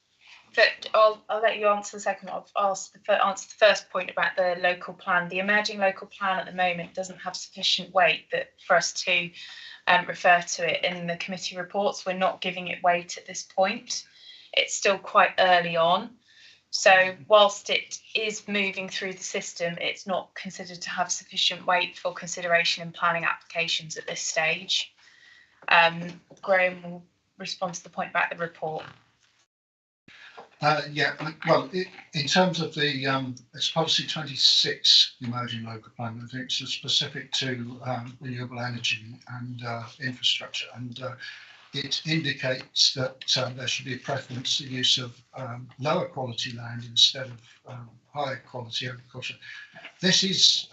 But I'll let you answer the second. I'll answer the first point about the local plan. The emerging local plan at the moment doesn't have sufficient weight for us to refer to it in the committee reports. We're not giving it weight at this point. It's still quite early on. So whilst it is moving through the system, it's not considered to have sufficient weight for consideration in planning applications at this stage. Graham will respond to the point about the report. In terms of the it's policy 26, the emerging local plan, I think it's specific to renewable energy and infrastructure, and it indicates that there should be a preference to use of lower quality land instead of higher quality agriculture. This is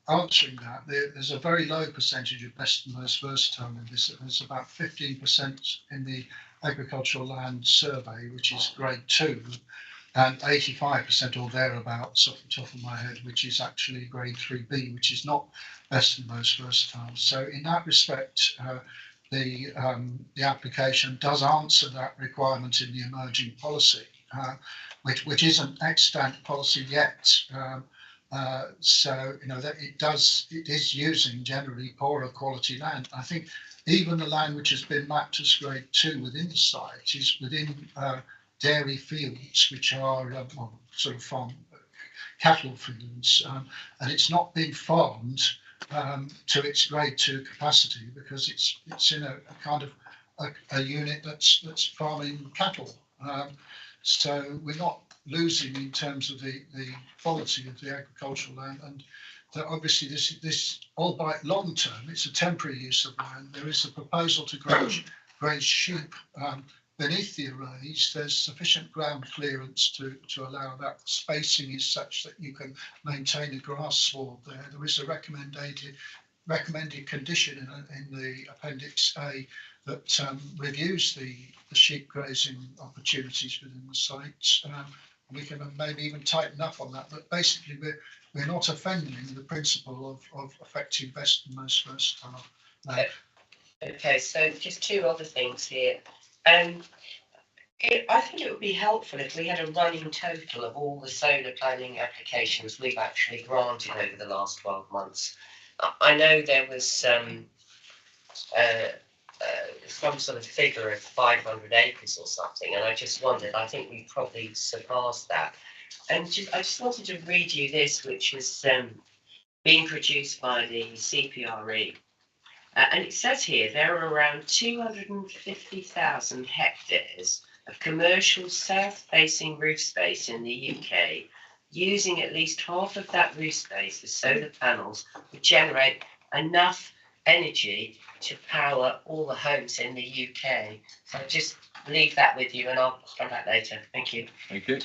answering that. There's a very low percentage of best and most versatile in this. There's about 15% in the agricultural land survey, which is grade 2, and 85% or thereabouts off the top of my head, which is actually grade 3B, which is not best and most versatile. So in that respect, the application does answer that requirement in the emerging policy, which isn't extant policy yet. So that it is using generally poorer quality land. I think even the land which has been mapped as grade 2 within the site is within dairy fields, which are sort of farm cattle fields, and it's not been farmed to its grade 2 capacity because it's in a kind of a unit that's farming cattle. So we're not losing in terms of the quality of the agricultural land, and that obviously this albeit long term, it's a temporary use of land. There is a proposal to graze sheep beneath the arrays. There's sufficient ground clearance to allow that. Spacing is such that you can maintain a grass sward there. There is a recommended condition in the Appendix A that reviews the sheep grazing opportunities within the site. We can maybe even tighten up on that, but basically we're not offending the principle of affecting best and most versatile land. Okay, so just two other things here. I think it would be helpful if we had a running total of all the solar planning applications we've actually granted over the last 12 months. I know there was some sort of figure of 500 acres or something, and I just wondered, I think we've probably surpassed that. And I just wanted to read you this, which was being produced by the CPRE. And it says here there are around 250,000 hectares of commercial south-facing roof space in the UK. Using at least half of that roof space for solar panels would generate enough energy to power all the homes in the UK. So I'll just leave that with you and I'll come back later. Thank you. Thank you.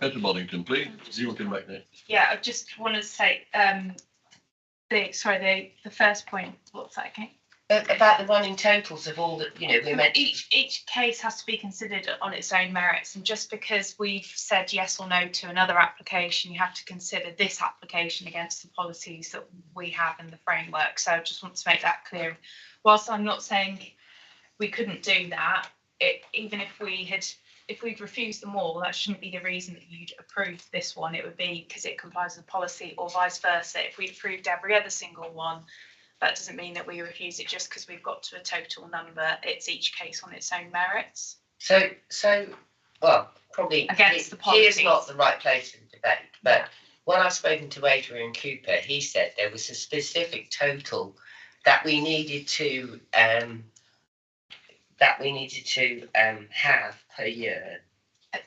Councillor Boddington, please. You want to come back there? Yeah, I just want to say, the first point, what's that again? About the running totals of all that, we meant. Each case has to be considered on its own merits, and just because we've said yes or no to another application, you have to consider this application against the policies that we have in the framework. So I just want to make that clear. Whilst I'm not saying we couldn't do that, even if we had if we'd refused them all, that shouldn't be the reason that you'd approve this one. It would be because it complies with policy, or vice versa. If we'd approved every other single one, that doesn't mean that we refuse it just because we've got to a total number. It's each case on its own merits. So, well, probably against the here's policies. not the right place for the debate, but when I've spoken to Adrian Cooper, he said there was a specific total that we needed to have per year.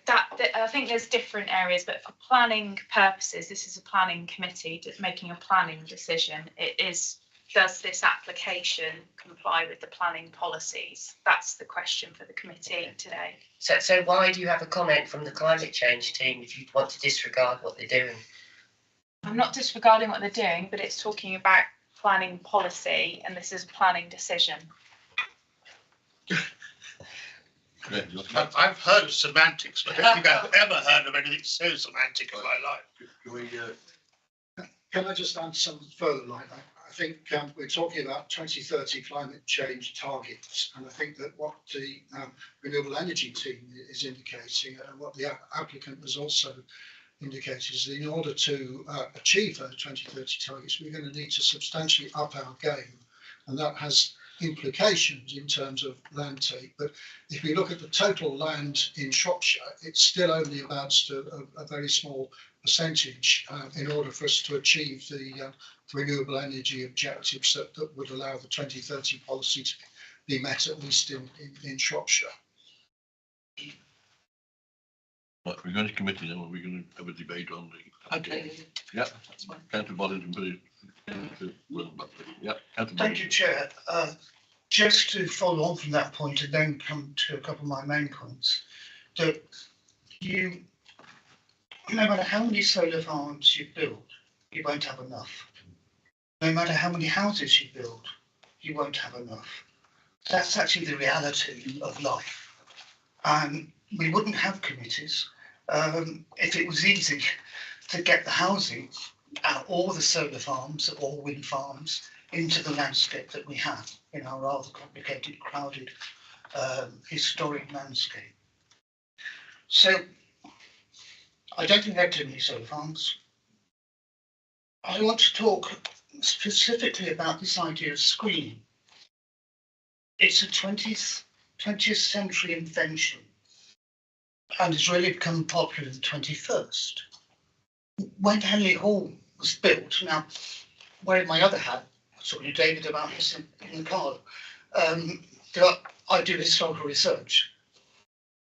That I think there's different areas, but for planning purposes, this is a planning committee making a planning decision. It is, does this application comply with the planning policies? That's the question for the committee today. So why do you have a comment from the climate change team if you want to disregard what they're doing? I'm not disregarding what they're doing, but it's talking about planning policy, and this is a planning decision. I've heard of semantics, but I don't think I've ever heard of anything so semantic in my life. Can I just add some further light? I think we're talking about 2030 climate change targets, and I think that what the renewable energy team is indicating, and what the applicant has also indicated, is that in order to achieve those 2030 targets, we're going to need to substantially up our game, and that has implications in terms of land take. But if we look at the total land in Shropshire, it still only amounts to a very small percentage in order for us to achieve the renewable energy objectives that would allow the 2030 policy to be met, at least in Shropshire. Right, we're going to committee then, we're going to have a debate on the. Okay. Yeah, Councillor Boddington, please. Yeah, Thank you, Chair. Just to follow on from that point and then come to a couple of my main points, that you, no matter how many solar farms you build, you won't have enough. No matter how many houses you build, you won't have enough. That's actually the reality of life. And we wouldn't have committees if it was easy to get the housing or the solar farms or wind farms into the landscape that we have in our rather complicated, crowded, historic landscape. So I don't think there are too many solar farms. I want to talk specifically about this idea of screening. It's a 20th century invention, and it's really become popular in the 21st. When Henley Hall was built, now wearing my other hat, I was talking to David about this in the car, I do historical research,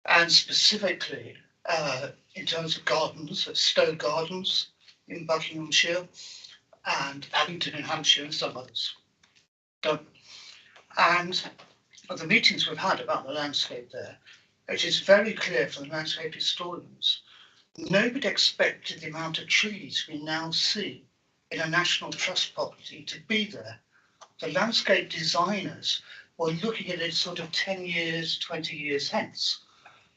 and specifically in terms of gardens, at Stowe Gardens in Buckinghamshire and Abington in Hampshire and some others. And of the meetings we've had about the landscape there, it is very clear from the landscape historians, nobody expected the amount of trees we now see in a National Trust property to be there. The landscape designers were looking at it sort of 10 years, 20 years hence,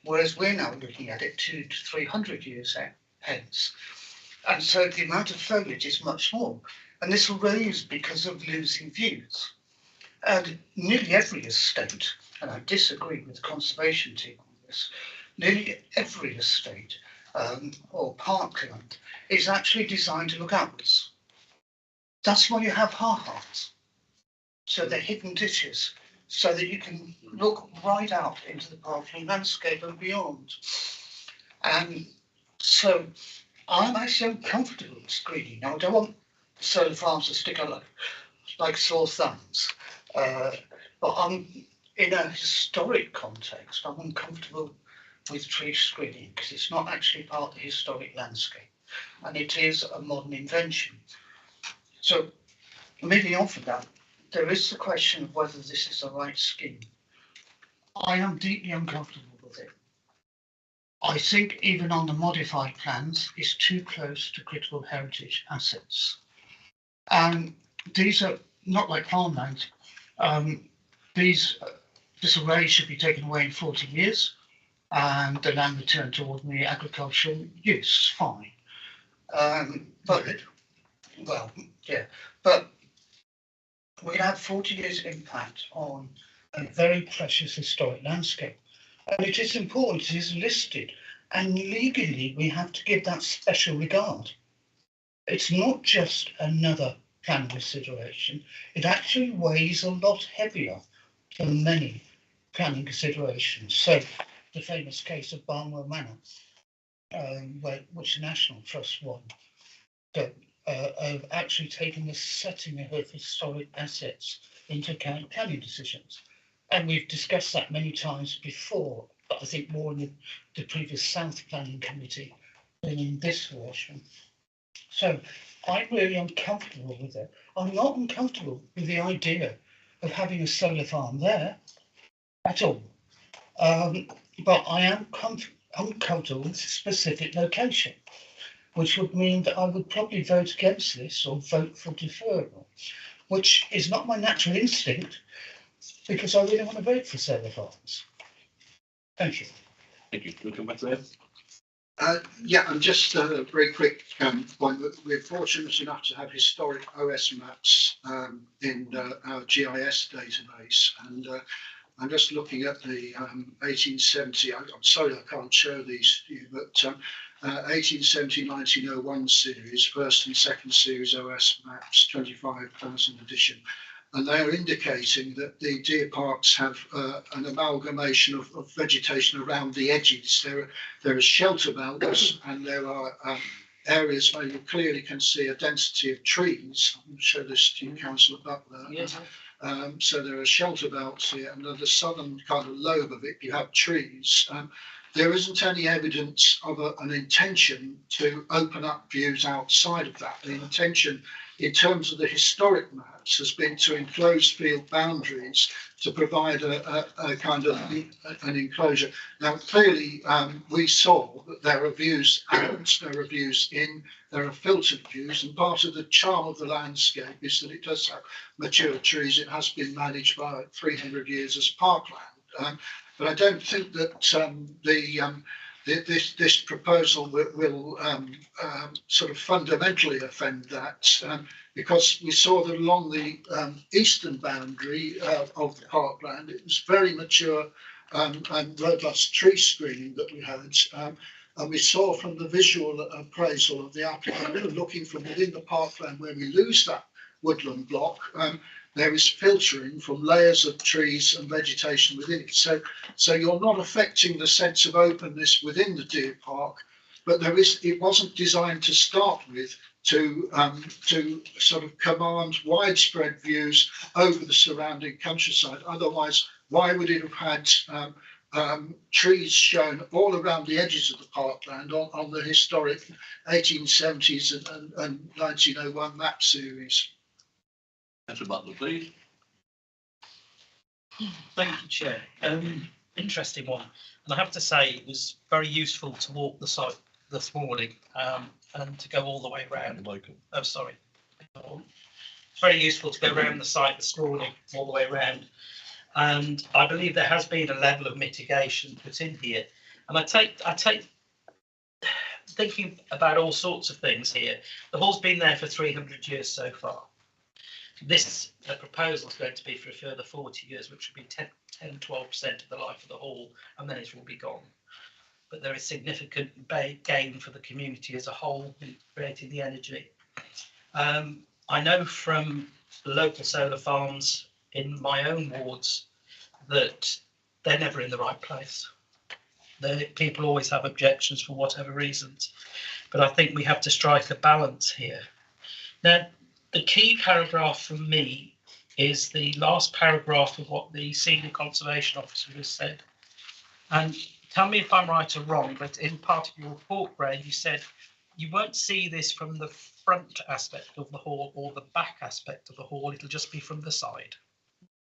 whereas we're now looking at it 200 to 300 years hence. And so the amount of foliage is much more. And this arose because of losing views. And nearly every estate, and I disagree with the conservation team on this, nearly every estate or parkland is actually designed to look outwards. That's why you have ha-has. So they're hidden ditches, so that you can look right out into the parkland landscape and beyond. And so I'm actually uncomfortable with screening. Now, I don't want solar farms to stick out like sore thumbs, but I'm in a historic context. I'm uncomfortable with tree screening because it's not actually part of the historic landscape, and it is a modern invention. So, moving on from that, there is the question of whether this is the right scheme. I am deeply uncomfortable with it. I think even on the modified plans, it's too close to critical heritage assets. And these are not like farmland. This array should be taken away in 40 years and the land returned to ordinary agricultural use, fine. But we're going to have 40 years impact on a very precious historic landscape. And it is important, it is listed, and legally we have to give that special regard. It's not just another planning consideration, it actually weighs a lot heavier than many planning considerations. So the famous case of Barnwell Manor, which the National Trust won, that of actually taking the setting of historic assets into account planning decisions. And we've discussed that many times before, but I think more in the previous South Planning Committee than in this version. So I'm really uncomfortable with it. I'm not uncomfortable with the idea of having a solar farm there at all. But I am uncomfortable with the specific location, which would mean that I would probably vote against this or vote for deferral, which is not my natural instinct because I really want to vote for solar farms. Thank you. Thank you. We'll come back to that. Yeah, and just a very quick point. We're fortunate enough to have historic OS maps in our GIS database, and I'm just looking at the 1870. I'm sorry I can't show these to you, but 1870-1901 series, first and second series OS maps, 25,000 edition. And they are indicating that the deer parks have an amalgamation of vegetation around the edges. There are shelter belts and there are areas where you clearly can see a density of trees. I'm going to show this to you, Councillor Butler. Yes. So there are shelter belts here, and at the southern kind of lobe of it, you have trees. There isn't any evidence of an intention to open up views outside of that. The intention, in terms of the historic maps, has been to enclose field boundaries to provide a kind of an enclosure. Now, clearly, we saw that there are views out, there are views in, there are filtered views, and part of the charm of the landscape is that it does have mature trees. It has been managed by 300 years as parkland. But I don't think that this proposal will sort of fundamentally offend that, because we saw that along the eastern boundary of the parkland, it was very mature and robust tree screening that we had. And we saw from the visual appraisal of the applicant looking from within the parkland where we lose that woodland block, there is filtering from layers of trees and vegetation within it. So you're not affecting the sense of openness within the deer park, but it wasn't designed to start with to sort of command widespread views over the surrounding countryside. Otherwise, why would it have had trees shown all around the edges of the parkland on the historic 1870s and 1901 map series? Councillor Butler, please. Thank you, Chair. Interesting one. And I have to say it was very useful to walk the site this morning and to go all the way around. Oh, sorry. It's very useful to go around the site this morning, all the way around. And I believe there has been a level of mitigation put in here. And I take thinking about all sorts of things here. The hall's been there for 300 years so far. This proposal is going to be for a further 40 years, which would be 10-12% of the life of the hall, and then it will be gone. But there is significant gain for the community as a whole in creating the energy. I know from the local solar farms in my own wards that they're never in the right place. People always have objections for whatever reasons, but I think we have to strike a balance here. Now, the key paragraph for me is the last paragraph of what the Senior Conservation Officer has said. And tell me if I'm right or wrong, but in part of your report, Ray, you said you won't see this from the front aspect of the hall or the back aspect of the hall, it'll just be from the side.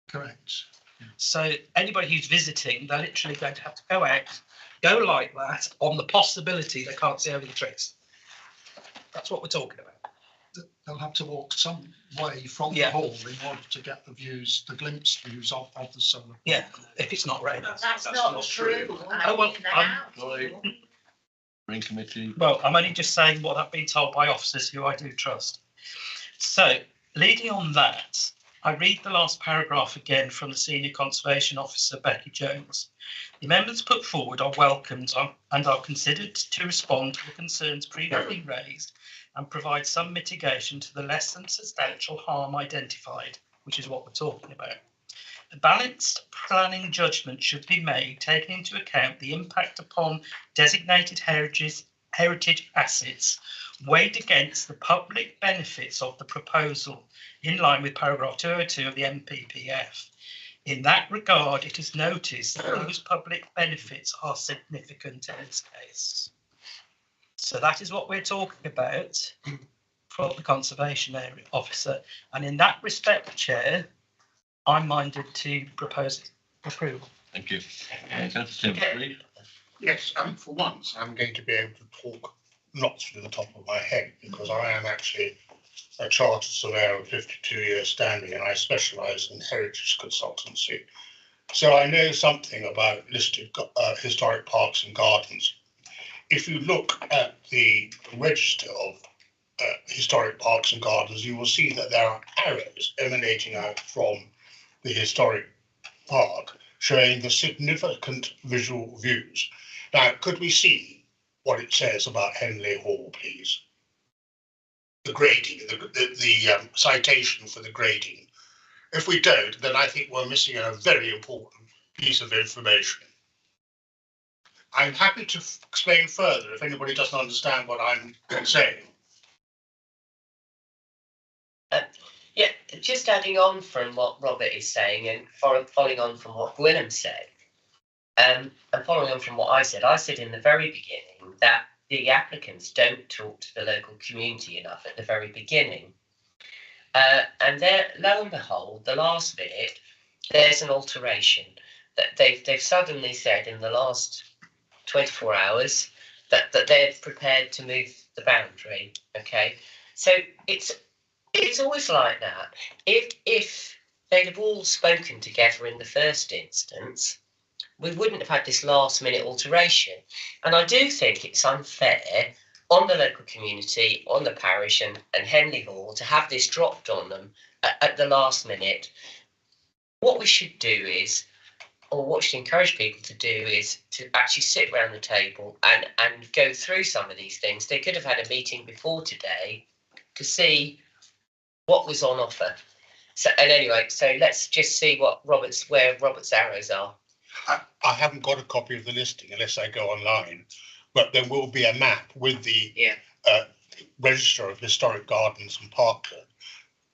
Correct. So anybody who's visiting, they're literally going to have to go out, go like that, on the possibility they can't see over the trees. That's what we're talking about. They'll have to walk some way from the hall in order to get the views, the glimpse views of the solar. Yeah, if it's not raining. That's not true. Oh, well, Sorry. Green Committee. Well, I'm only just saying what I've been told by officers who I do trust. So, leading on that, I read the last paragraph again from the Senior Conservation Officer, Becky Jones. The amendments put forward are welcomed and are considered to respond to the concerns previously raised and provide some mitigation to the less than substantial harm identified, which is what we're talking about. A balanced planning judgment should be made, taking into account the impact upon designated heritage assets, weighed against the public benefits of the proposal, in line with paragraph 202 of the MPPF. In that regard, it is noticed that those public benefits are significant in this case. So that is what we're talking about from the Conservation Area Officer. And in that respect, Chair, I'm minded to propose approval. Thank you. Councillor Tim, please. Yes, for once, I'm going to be able to talk not through the top of my head, because I am actually a chartered surveyor of 52 years standing, and I specialise in heritage consultancy. So I know something about listed historic parks and gardens. If you look at the register of historic parks and gardens, you will see that there are arrows emanating out from the historic park showing the significant visual views. Now, could we see what it says about Henley Hall, please? The grading, the citation for the grading. If we don't, then I think we're missing a very important piece of information. I'm happy to explain further if anybody doesn't understand what I'm saying. Yeah, just adding on from what Robert is saying and following on from what Gwyneth said, and following on from what I said in the very beginning that the applicants don't talk to the local community enough at the very beginning. And then, lo and behold, the last minute, there's an alteration that they've suddenly said in the last 24 hours that they're prepared to move the boundary. Okay, so it's always like that. If they'd have all spoken together in the first instance, we wouldn't have had this last minute alteration. And I do think it's unfair on the local community, on the parish and Henley Hall to have this dropped on them at the last minute. What we should do is, or what we should encourage people to do is to actually sit around the table and go through some of these things. They could have had a meeting before today to see what was on offer. So, and anyway, so let's just see where Robert's arrows are. I haven't got a copy of the listing unless I go online, but there will be a map with the Register of Historic Gardens and Parkland.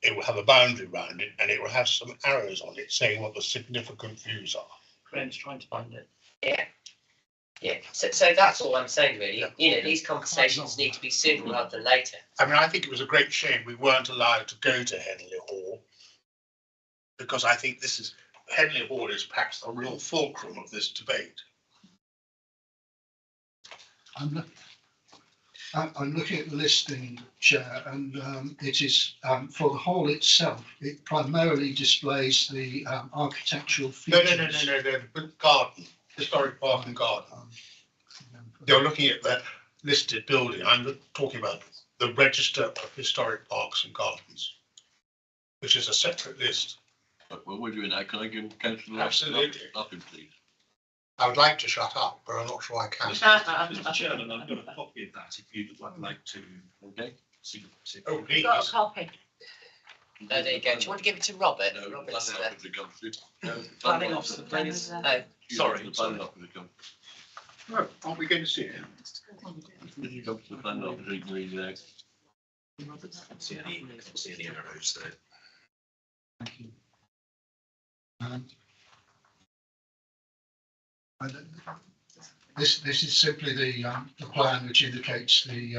It will have a boundary around it, and it will have some arrows on it saying what the significant views are. Graham's trying to find it. Yeah. So that's all I'm saying, really. You know, these conversations need to be sooner rather than later. I mean, I think it was a great shame we weren't allowed to go to Henley Hall, because I think Henley Hall is perhaps the real fulcrum of this debate. I'm looking at the listing, Chair, and it is for the hall itself. It primarily displays the architectural features. No, the garden, historic park and garden. You're looking at the listed building. I'm talking about the Register of Historic Parks and Gardens, which is a separate list. Well, we're doing that. Can I give Councillor Lappin, please? I would like to shut up, but I'm not sure I can. Mr. Chairman, I've got a copy of that if you'd like to. Okay. Oh, please. Got a copy. Oh, there you go. Do you want to give it to Robert? No, Robert's planning officer comes through. Planning officer, please. Oh, sorry. The planning officer comes. Oh, aren't we going to see it? If you come to the planning officer, you can read it out. See any arrows there? Thank you. This is simply the plan which indicates the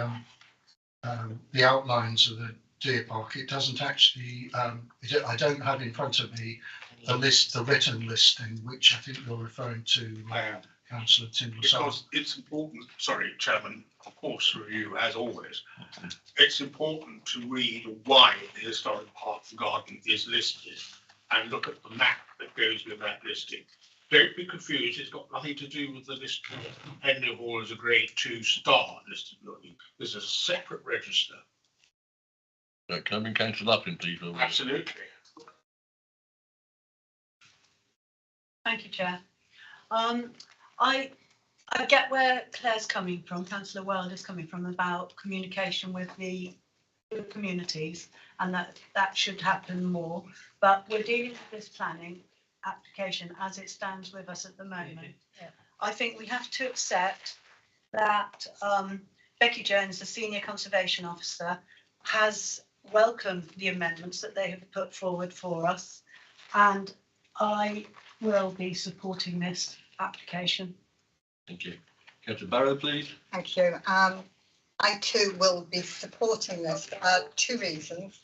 outlines of the deer park. It doesn't actually. I don't have in front of me the written listing, which I think you're referring to, Councillor Tyndall. Because it's important. Sorry, Chairman. Of course, review as always. It's important to read why the historic park and garden is listed, and look at the map that goes with that listing. Don't be confused, it's got nothing to do with the listing. Henley Hall is a grade 2 star listed building. There's a separate register. Can I bring Councillor Lappin, please? Absolutely. Thank you, Chair. I get where Claire's coming from, Councillor Weld is coming from about communication with the communities, and that should happen more. But we're dealing with this planning application as it stands with us at the moment. Yeah. I think we have to accept that Becky Jones, the Senior Conservation Officer, has welcomed the amendments that they have put forward for us, and I will be supporting this application. Thank you. Councillor Barrow, please. Thank you. I too will be supporting this for two reasons.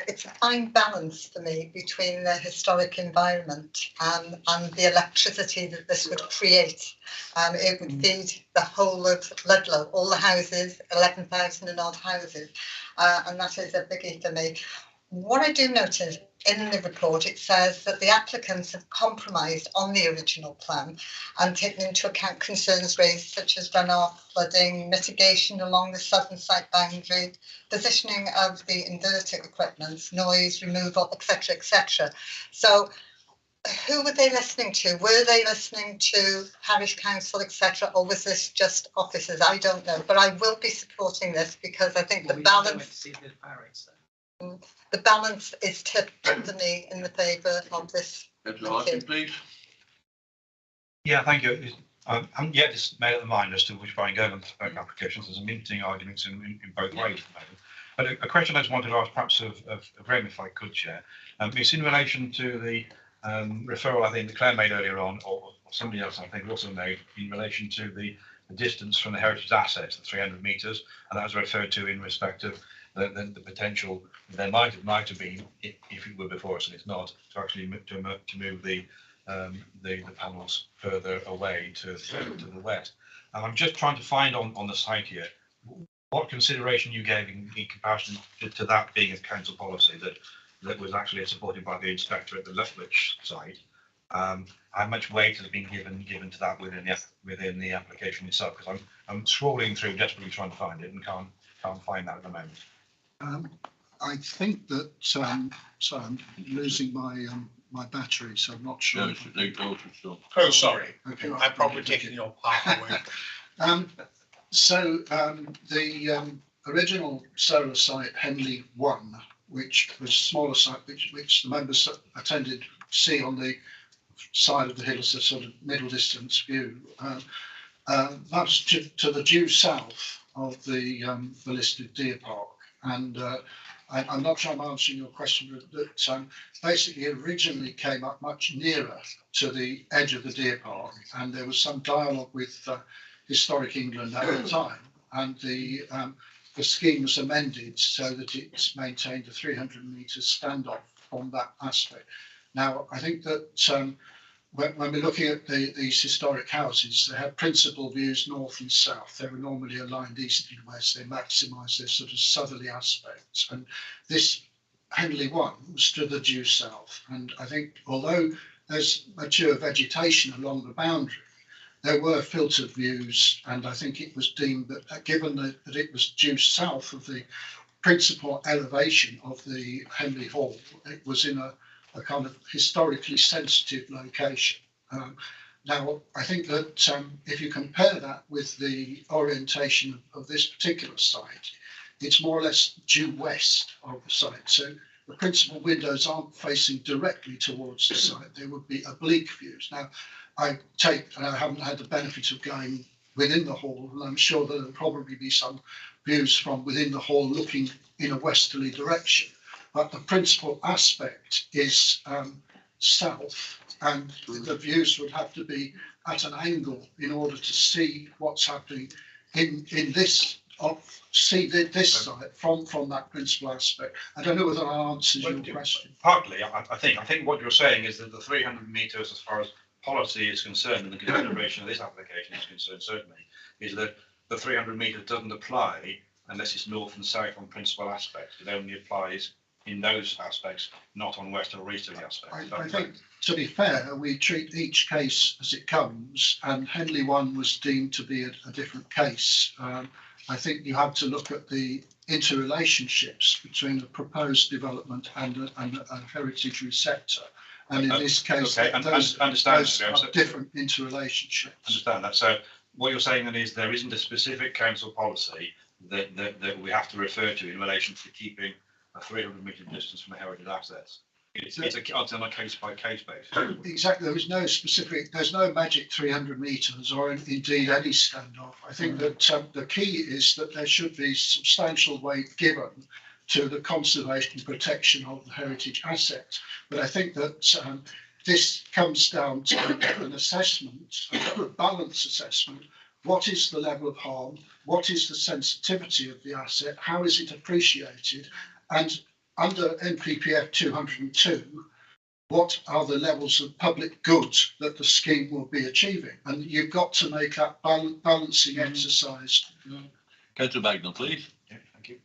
It's a fine balance for me between the historic environment and the electricity that this would create. It would feed the whole of Ludlow, all the houses, 11,000 and odd houses, and that is a biggie for me. What I do notice in the report, it says that the applicants have compromised on the original plan and taken into account concerns raised such as runoff, flooding, mitigation along the southern site boundary, positioning of the inverter equipment, noise removal, etc., etc. So who were they listening to? Were they listening to parish council, etc., or was this just officers? I don't know, but I will be supporting this because I think the balance. The balance is tipped to me in the favour of this. Please. Yeah, thank you. I haven't yet just made up my mind as to which way I'm going on the applications. There's some interesting arguments in both ways at the moment. But a question I just wanted to ask, perhaps of Graham, if I could, Chair. It's in relation to the referral I think that Claire made earlier on, or somebody else I think also made, in relation to the distance from the heritage assets, the 300 metres, and that was referred to in respect of the potential there might have been, if it were before us and it's not, to actually move the panels further away to the west. And I'm just trying to find on the site here what consideration you gave in comparison to that being a council policy that was actually supported by the inspector at the Lethbridge site. How much weight has been given to that within the application itself? Because I'm scrolling through desperately trying to find it and can't find that at the moment. I think that sorry, I'm losing my battery, so I'm not sure. Oh, sorry. Okay. I'm probably taking your part away. The original solar site, Henley 1, which was a smaller site, which the members attended to see on the side of the hill as a sort of middle distance view, that's to the due south of the listed deer park. And I'm not sure I'm answering your question, but that basically originally came up much nearer to the edge of the deer park, and there was some dialogue with Historic England at the time, and the scheme was amended so that it's maintained a 300 metre standoff from that aspect. Now, I think that when we're looking at these historic houses, they have principal views north and south. They were normally aligned east and west. They maximise their sort of southerly aspects. And this Henley 1 was to the due south. And I think although there's mature vegetation along the boundary, there were filtered views. And I think it was deemed that given that it was due south of the principal elevation of the Henley Hall, it was in a kind of historically sensitive location. Now, I think that if you compare that with the orientation of this particular site, it's more or less due west of the site. So the principal windows aren't facing directly towards the site. They would be oblique views. Now, I haven't had the benefit of going within the hall, and I'm sure that there'll probably be some views from within the hall looking in a westerly direction. But the principal aspect is south, and the views would have to be at an angle in order to see what's happening in this this site from that principal aspect. I don't know whether that answers your question. Partly, I think what you're saying is that the 300 metres, as far as policy is concerned, and the consideration of this application is concerned, certainly, is that the 300 metres doesn't apply unless it's north and south on principal aspects. It only applies in those aspects, not on west or easterly aspects. I think, to be fair, we treat each case as it comes, and Henley 1 was deemed to be a different case. I think you have to look at the interrelationships between a proposed development and a heritage receptor. And in this case, okay, those are different interrelationships. Understand that. So what you're saying then is there isn't a specific council policy that we have to refer to in relation to keeping a 300-metre distance from heritage assets. It's on a case-by-case basis. Exactly. There is no specific, there's no magic 300 metres or indeed any standoff. I think that the key is that there should be substantial weight given to the conservation and protection of the heritage asset. But I think that this comes down to an assessment, a balance assessment. What is the level of harm? What is the sensitivity of the asset? How is it appreciated? And under NPPF 202, what are the levels of public good that the scheme will be achieving? And you've got to make that balancing exercise. Councillor Bagnall, please. Yeah, thank you.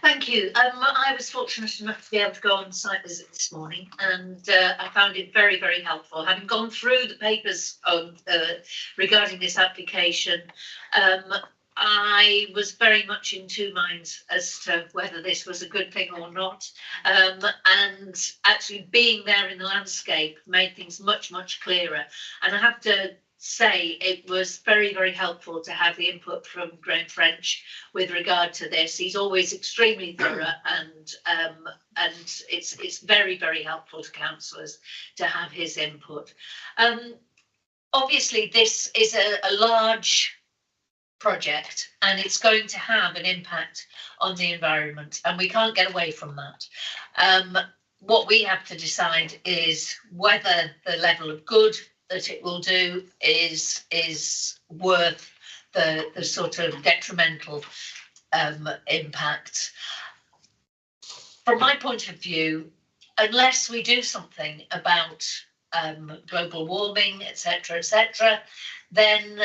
Thank you. I was fortunate enough to be able to go on site visit this morning, and I found it very, very helpful. Having gone through the papers on, regarding this application, I was very much in two minds as to whether this was a good thing or not. And actually being there in the landscape made things much, much clearer. And I have to say it was very, very helpful to have the input from Graham French with regard to this. He's always extremely thorough, and it's very, very helpful to councillors to have his input. Obviously, this is a large project, and it's going to have an impact on the environment, and we can't get away from that. What we have to decide is whether the level of good that it will do is worth the sort of detrimental impact. From my point of view, unless we do something about global warming, etc., then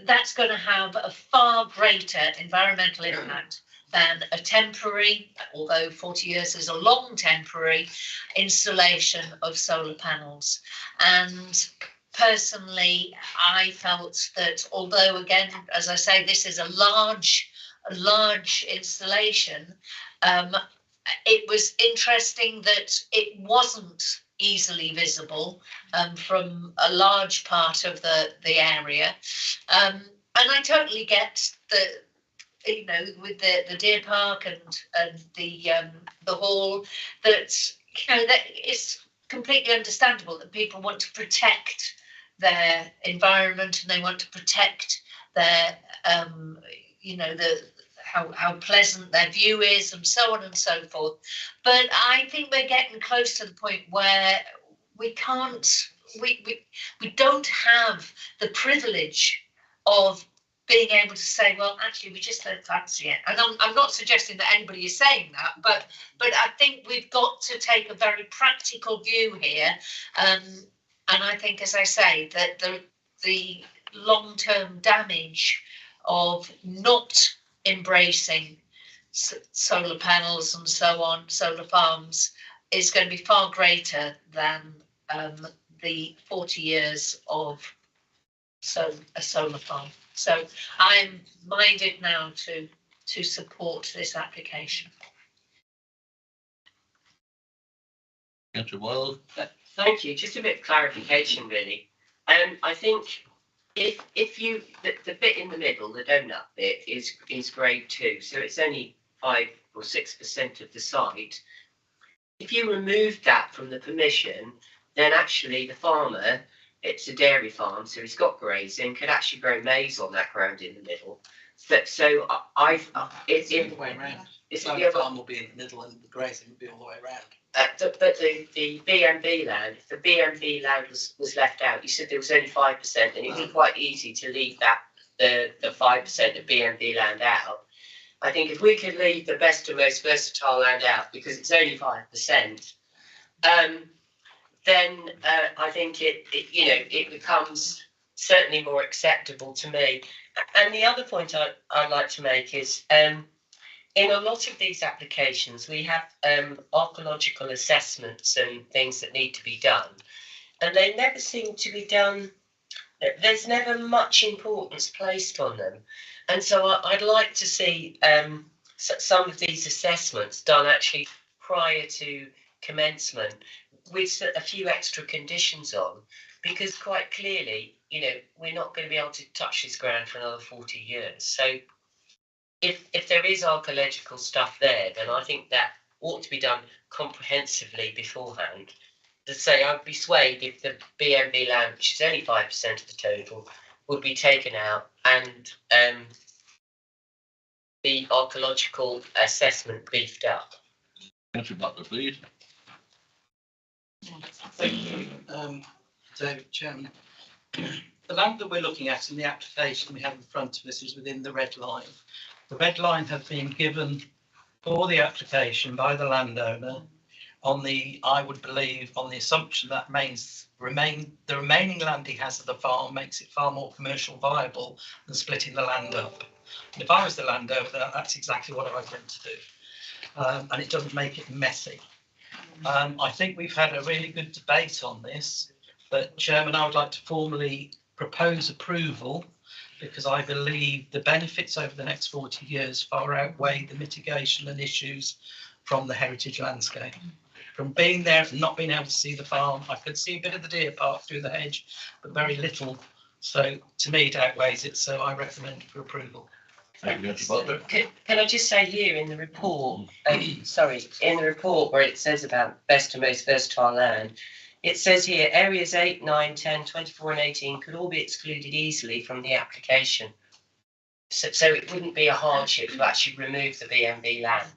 that's going to have a far greater environmental impact than a temporary, although 40 years is a long temporary, installation of solar panels. And personally, I felt that although, again, as I say, this is a large installation, it was interesting that it wasn't easily visible from a large part of the area. And I totally get the, you know, with the deer park and the hall, that, you know, that it's completely understandable that people want to protect their environment and they want to protect their, you know, how pleasant their view is and so on and so forth. But I think we're getting close to the point where we don't have the privilege of being able to say, well, actually, we just don't fancy it. And I'm not suggesting that anybody is saying that, but I think we've got to take a very practical view here. And I think, as I say, that the long-term damage of not embracing solar panels and so on, solar farms, is going to be far greater than the 40 years of a solar farm. So I'm minded now to support this application. Councillor Wild. Thank you. Just a bit of clarification, really. I think if you the bit in the middle, the donut bit, is grade 2, so it's only 5 or 6% of the site. If you remove that from the permission, then actually the farmer, it's a dairy farm, so he's got grazing, could actually grow maize on that ground in the middle. It's the other way around. The farm will be in the middle and the grazing will be all the way around. But the BMB land, if the BMB land was left out, you said there was only 5%, and it'd be quite easy to leave that the 5% of BMB land out. I think if we could leave the best and most versatile land out, because it's only 5%, then I think it becomes certainly more acceptable to me. And the other point I'd like to make is, in a lot of these applications, we have archaeological assessments and things that need to be done, and they never seem to be done. There's never much importance placed on them, and so I'd like to see some of these assessments done actually prior to commencement with a few extra conditions on, because quite clearly, you know, we're not going to be able to touch this ground for another 40 years. So if there is archaeological stuff there, then I think that ought to be done comprehensively beforehand. To say, I'd be swayed if the BMB land, which is only 5% of the total, would be taken out and the archaeological assessment beefed up. Councillor Butler, please. Thank you, David Chairman. The land that we're looking at in the application we have in front of us is within the red line. The red line had been given for the application by the landowner on the, I would believe, on the assumption that the remaining land he has of the farm makes it far more commercial viable than splitting the land up. And if I was the landowner, that's exactly what I was going to do. And it doesn't make it messy. I think we've had a really good debate on this, but Chairman, I would like to formally propose approval because I believe the benefits over the next 40 years far outweigh the mitigation and issues from the heritage landscape. From being there and not being able to see the farm, I could see a bit of the deer park through the hedge, but very little. So to me, it outweighs it. So I recommend for approval. Thank you, Councillor Butler. Can I just say here in the report, in the report where it says about best and most versatile land, it says here areas 8, 9, 10, 24 and 18 could all be excluded easily from the application. So it wouldn't be a hardship to actually remove the BMB land.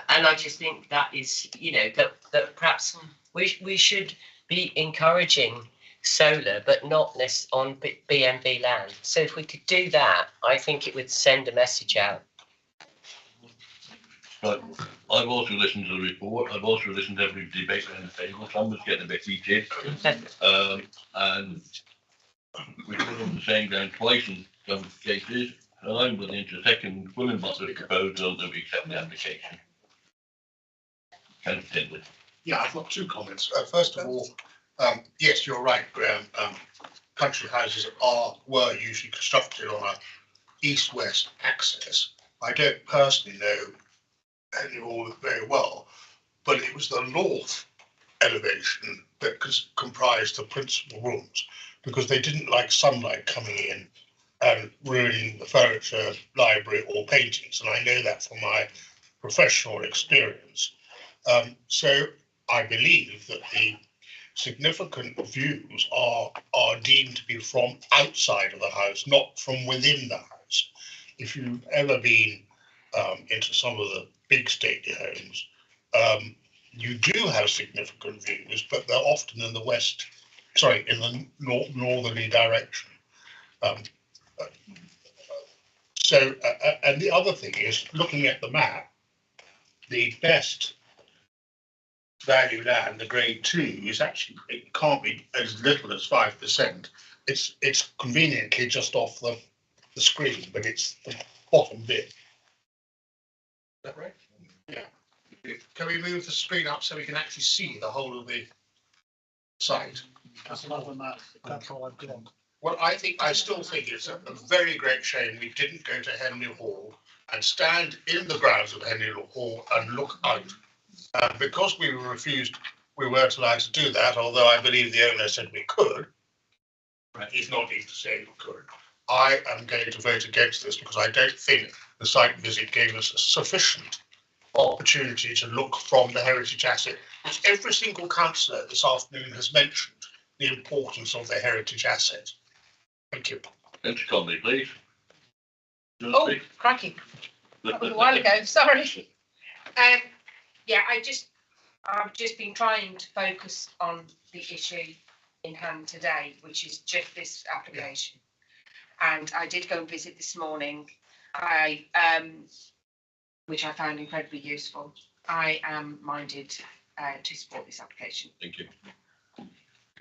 And I just think that is, you know, that perhaps we should be encouraging solar, but not less on BMB land. So if we could do that, I think it would send a message out. Right. I've also listened to the report. I've also listened to every debate around the table. Some was getting a bit heated. And we've been on the same ground twice in some cases. And I'm willing to second William Butler's proposal that we accept the application. Councillor Kendrick. Yeah, I've got two comments. First of all, yes, you're right, Graham. Country houses were usually constructed on a east-west axis. I don't personally know any all very well, but it was the north elevation that comprised the principal rooms because they didn't like sunlight coming in and ruining the furniture, library or paintings. And I know that from my professional experience. So I believe that the significant views are deemed to be from outside of the house, not from within the house. If you've ever been into some of the big stately homes, you do have significant views, but they're often in the west, sorry, in the northerly direction. And the other thing is, looking at the map, the best value land, the grade 2, is actually, it can't be as little as 5%. It's conveniently just off the screen, but it's the bottom bit. Is that right? Yeah. Can we move the screen up so we can actually see the whole of the site? That's another map. That's all I've got. Well, I still think it's a very great shame we didn't go to Henley Hall and stand in the grounds of Henley Hall and look out. Because we were refused, we weren't allowed to do that, although I believe the owner said we could. Right. He's not even saying we could. I am going to vote against this because I don't think the site visit gave us a sufficient opportunity to look from the heritage asset, which every single councillor this afternoon has mentioned the importance of the heritage asset. Thank you. Councillor Conley, please. Oh, crikey. That was a while ago, sorry. Yeah, I've just been trying to focus on the issue in hand today, which is just this application. And I did go and visit this morning, which I found incredibly useful. I am minded to support this application. Thank you.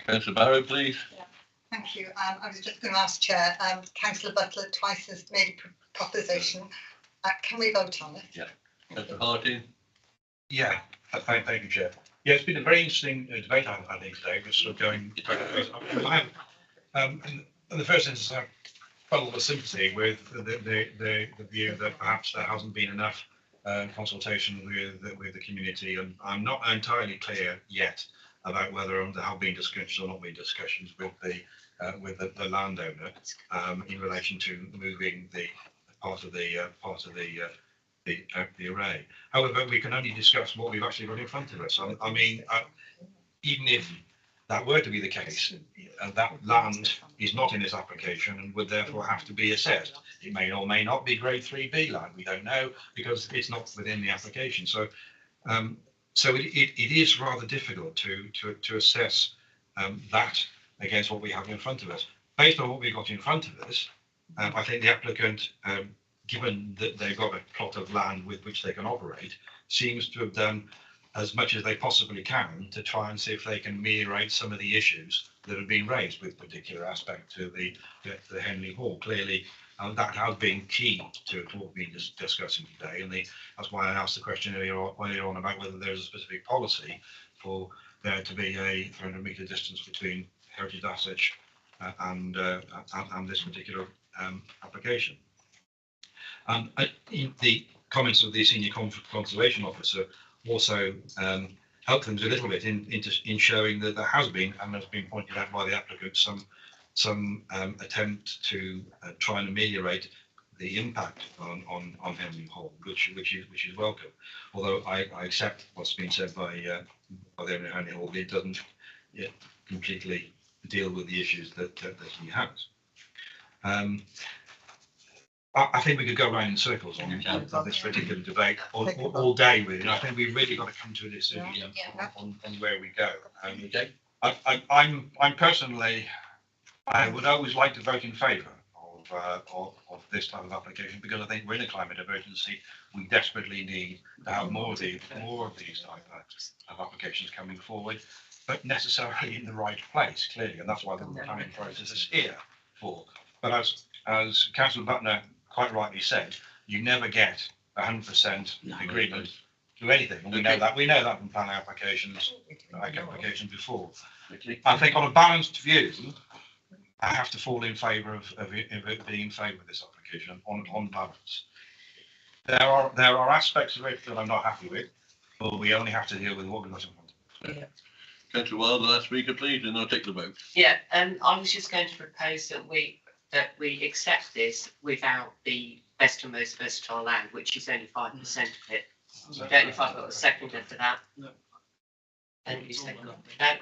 Councillor Barrow, please. Yeah. Thank you. I was just going to ask Chair, Councillor Butler twice has made a proposition. Can we vote on it? Yeah. Councillor Harding. Yeah, thank you, Chair. Yeah, it's been a very interesting debate I think today. We're sort of going. And the first instance, felt a lot of sympathy with the view that perhaps there hasn't been enough consultation with the community, and I'm not entirely clear yet about whether there have been discussions or not been discussions with the landowner in relation to moving the part of the array. However, we can only discuss what we've actually got in front of us. I mean, even if that were to be the case, that land is not in this application and would therefore have to be assessed. It may or may not be grade 3B land. We don't know because it's not within the application. So, it is rather difficult to assess that against what we have in front of us. Based on what we've got in front of us, I think the applicant, given that they've got a plot of land with which they can operate, seems to have done as much as they possibly can to try and see if they can ameliorate some of the issues that have been raised with particular aspect to the Henley Hall. Clearly, that has been key to what we've been discussing today, and that's why I asked the question earlier on about whether there's a specific policy for there to be a 300-metre distance between heritage assets and this particular application. And the comments of the senior conservation officer also help things a little bit in showing that there has been, and has been pointed out by the applicant, some attempt to try and ameliorate the impact on Henley Hall, which is welcome. Although I accept what's been said by the owner of Henley Hall, it doesn't yet completely deal with the issues that he has. I think we could go around in circles on this particular debate all day, really. And I think we've really got to come to a decision on where we go. I'm personally, I would always like to vote in favour of this type of application, because I think we're in a climate emergency. We desperately need to have more of these type of applications coming forward, but necessarily in the right place, clearly, and that's why the planning process is here for. But as Councillor Butner quite rightly said, you never get 100% agreement to anything. And we know that from planning applications before. I think on a balanced view, I have to fall in favour of it being in favour of this application on balance. There are aspects of it that I'm not happy with, but we only have to deal with what we've got in front of us. Councillor Wild, the last speaker, please, and I'll take the vote. Yeah, I was just going to propose that we accept this without the best and most versatile land, which is only 5% of it. I don't know if I've got a seconder for that. No. And you second that?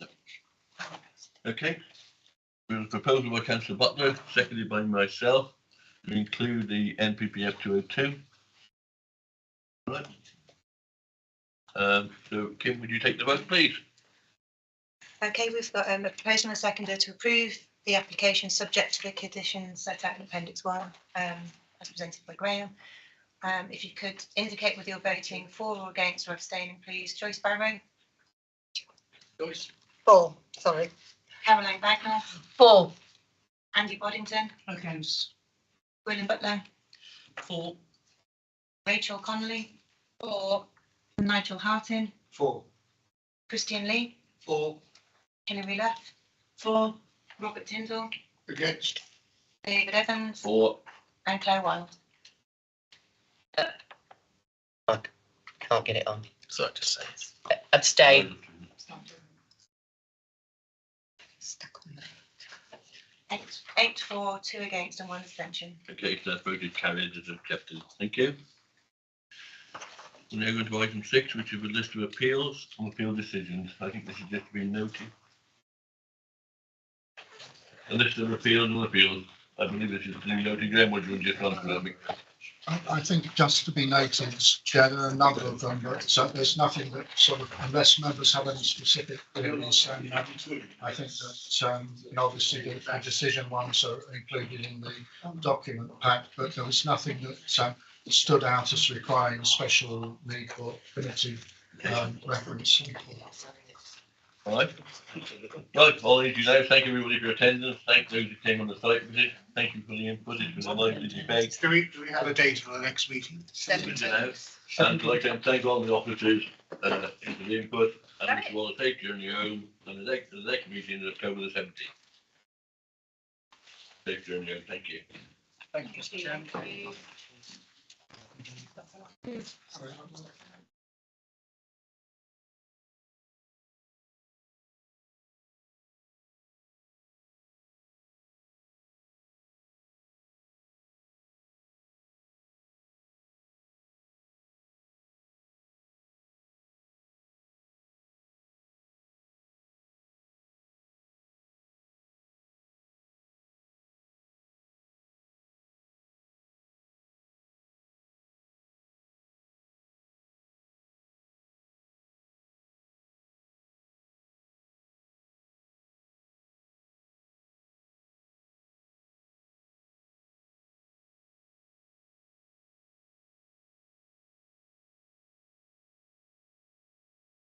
No. Okay. There's a proposal by Councillor Butler, seconded by myself, to include the NPPF 202. Right. So, Kim, would you take the vote, please? Okay, we've got a proposal and a seconder to approve the application subject to the conditions set out in Appendix 1, as presented by Graham. If you could indicate whether you're voting for or against or abstaining, please. Joyce Barrow? Joyce? For, sorry. Caroline Wagner? For. Andy Boddington? Against. William Butler? For. Rachel Connolly? For. Nigel Hartin? For. Christian Lee? For. Hilary Luff? For. Robert Tyndall? Against. David Evans? For. And Claire Wild. I can't get it on. So I just say Abstain. Eight for, 2 against and 1 abstention. Okay, so that vote is carried as accepted. Thank you. We're now going to item 6, which is a list of appeals and appeal decisions. I think this has just been noted. A list of appeals and appeals. I believe this is being noted. Graham, what do you just confirm me? I think just to be noted, Chair, there are a number of them, but there's nothing that sort of, unless members have any specific queries, I think that obviously the decision ones are included in the document pack, but there was nothing that stood out as requiring special need for committee reference. Right. Right, all these you know, thank everybody for your attendance. Thank those who came on the site visit. Thank you for the input. It's been a lively debate. Do we have a date for the next meeting? And I'd like to thank all the officers for the input, and wish you all a safe journey home, and the next meeting is October the 17th. Safe journey home. Thank you. Thank you, Mr. Chairman. Thank you.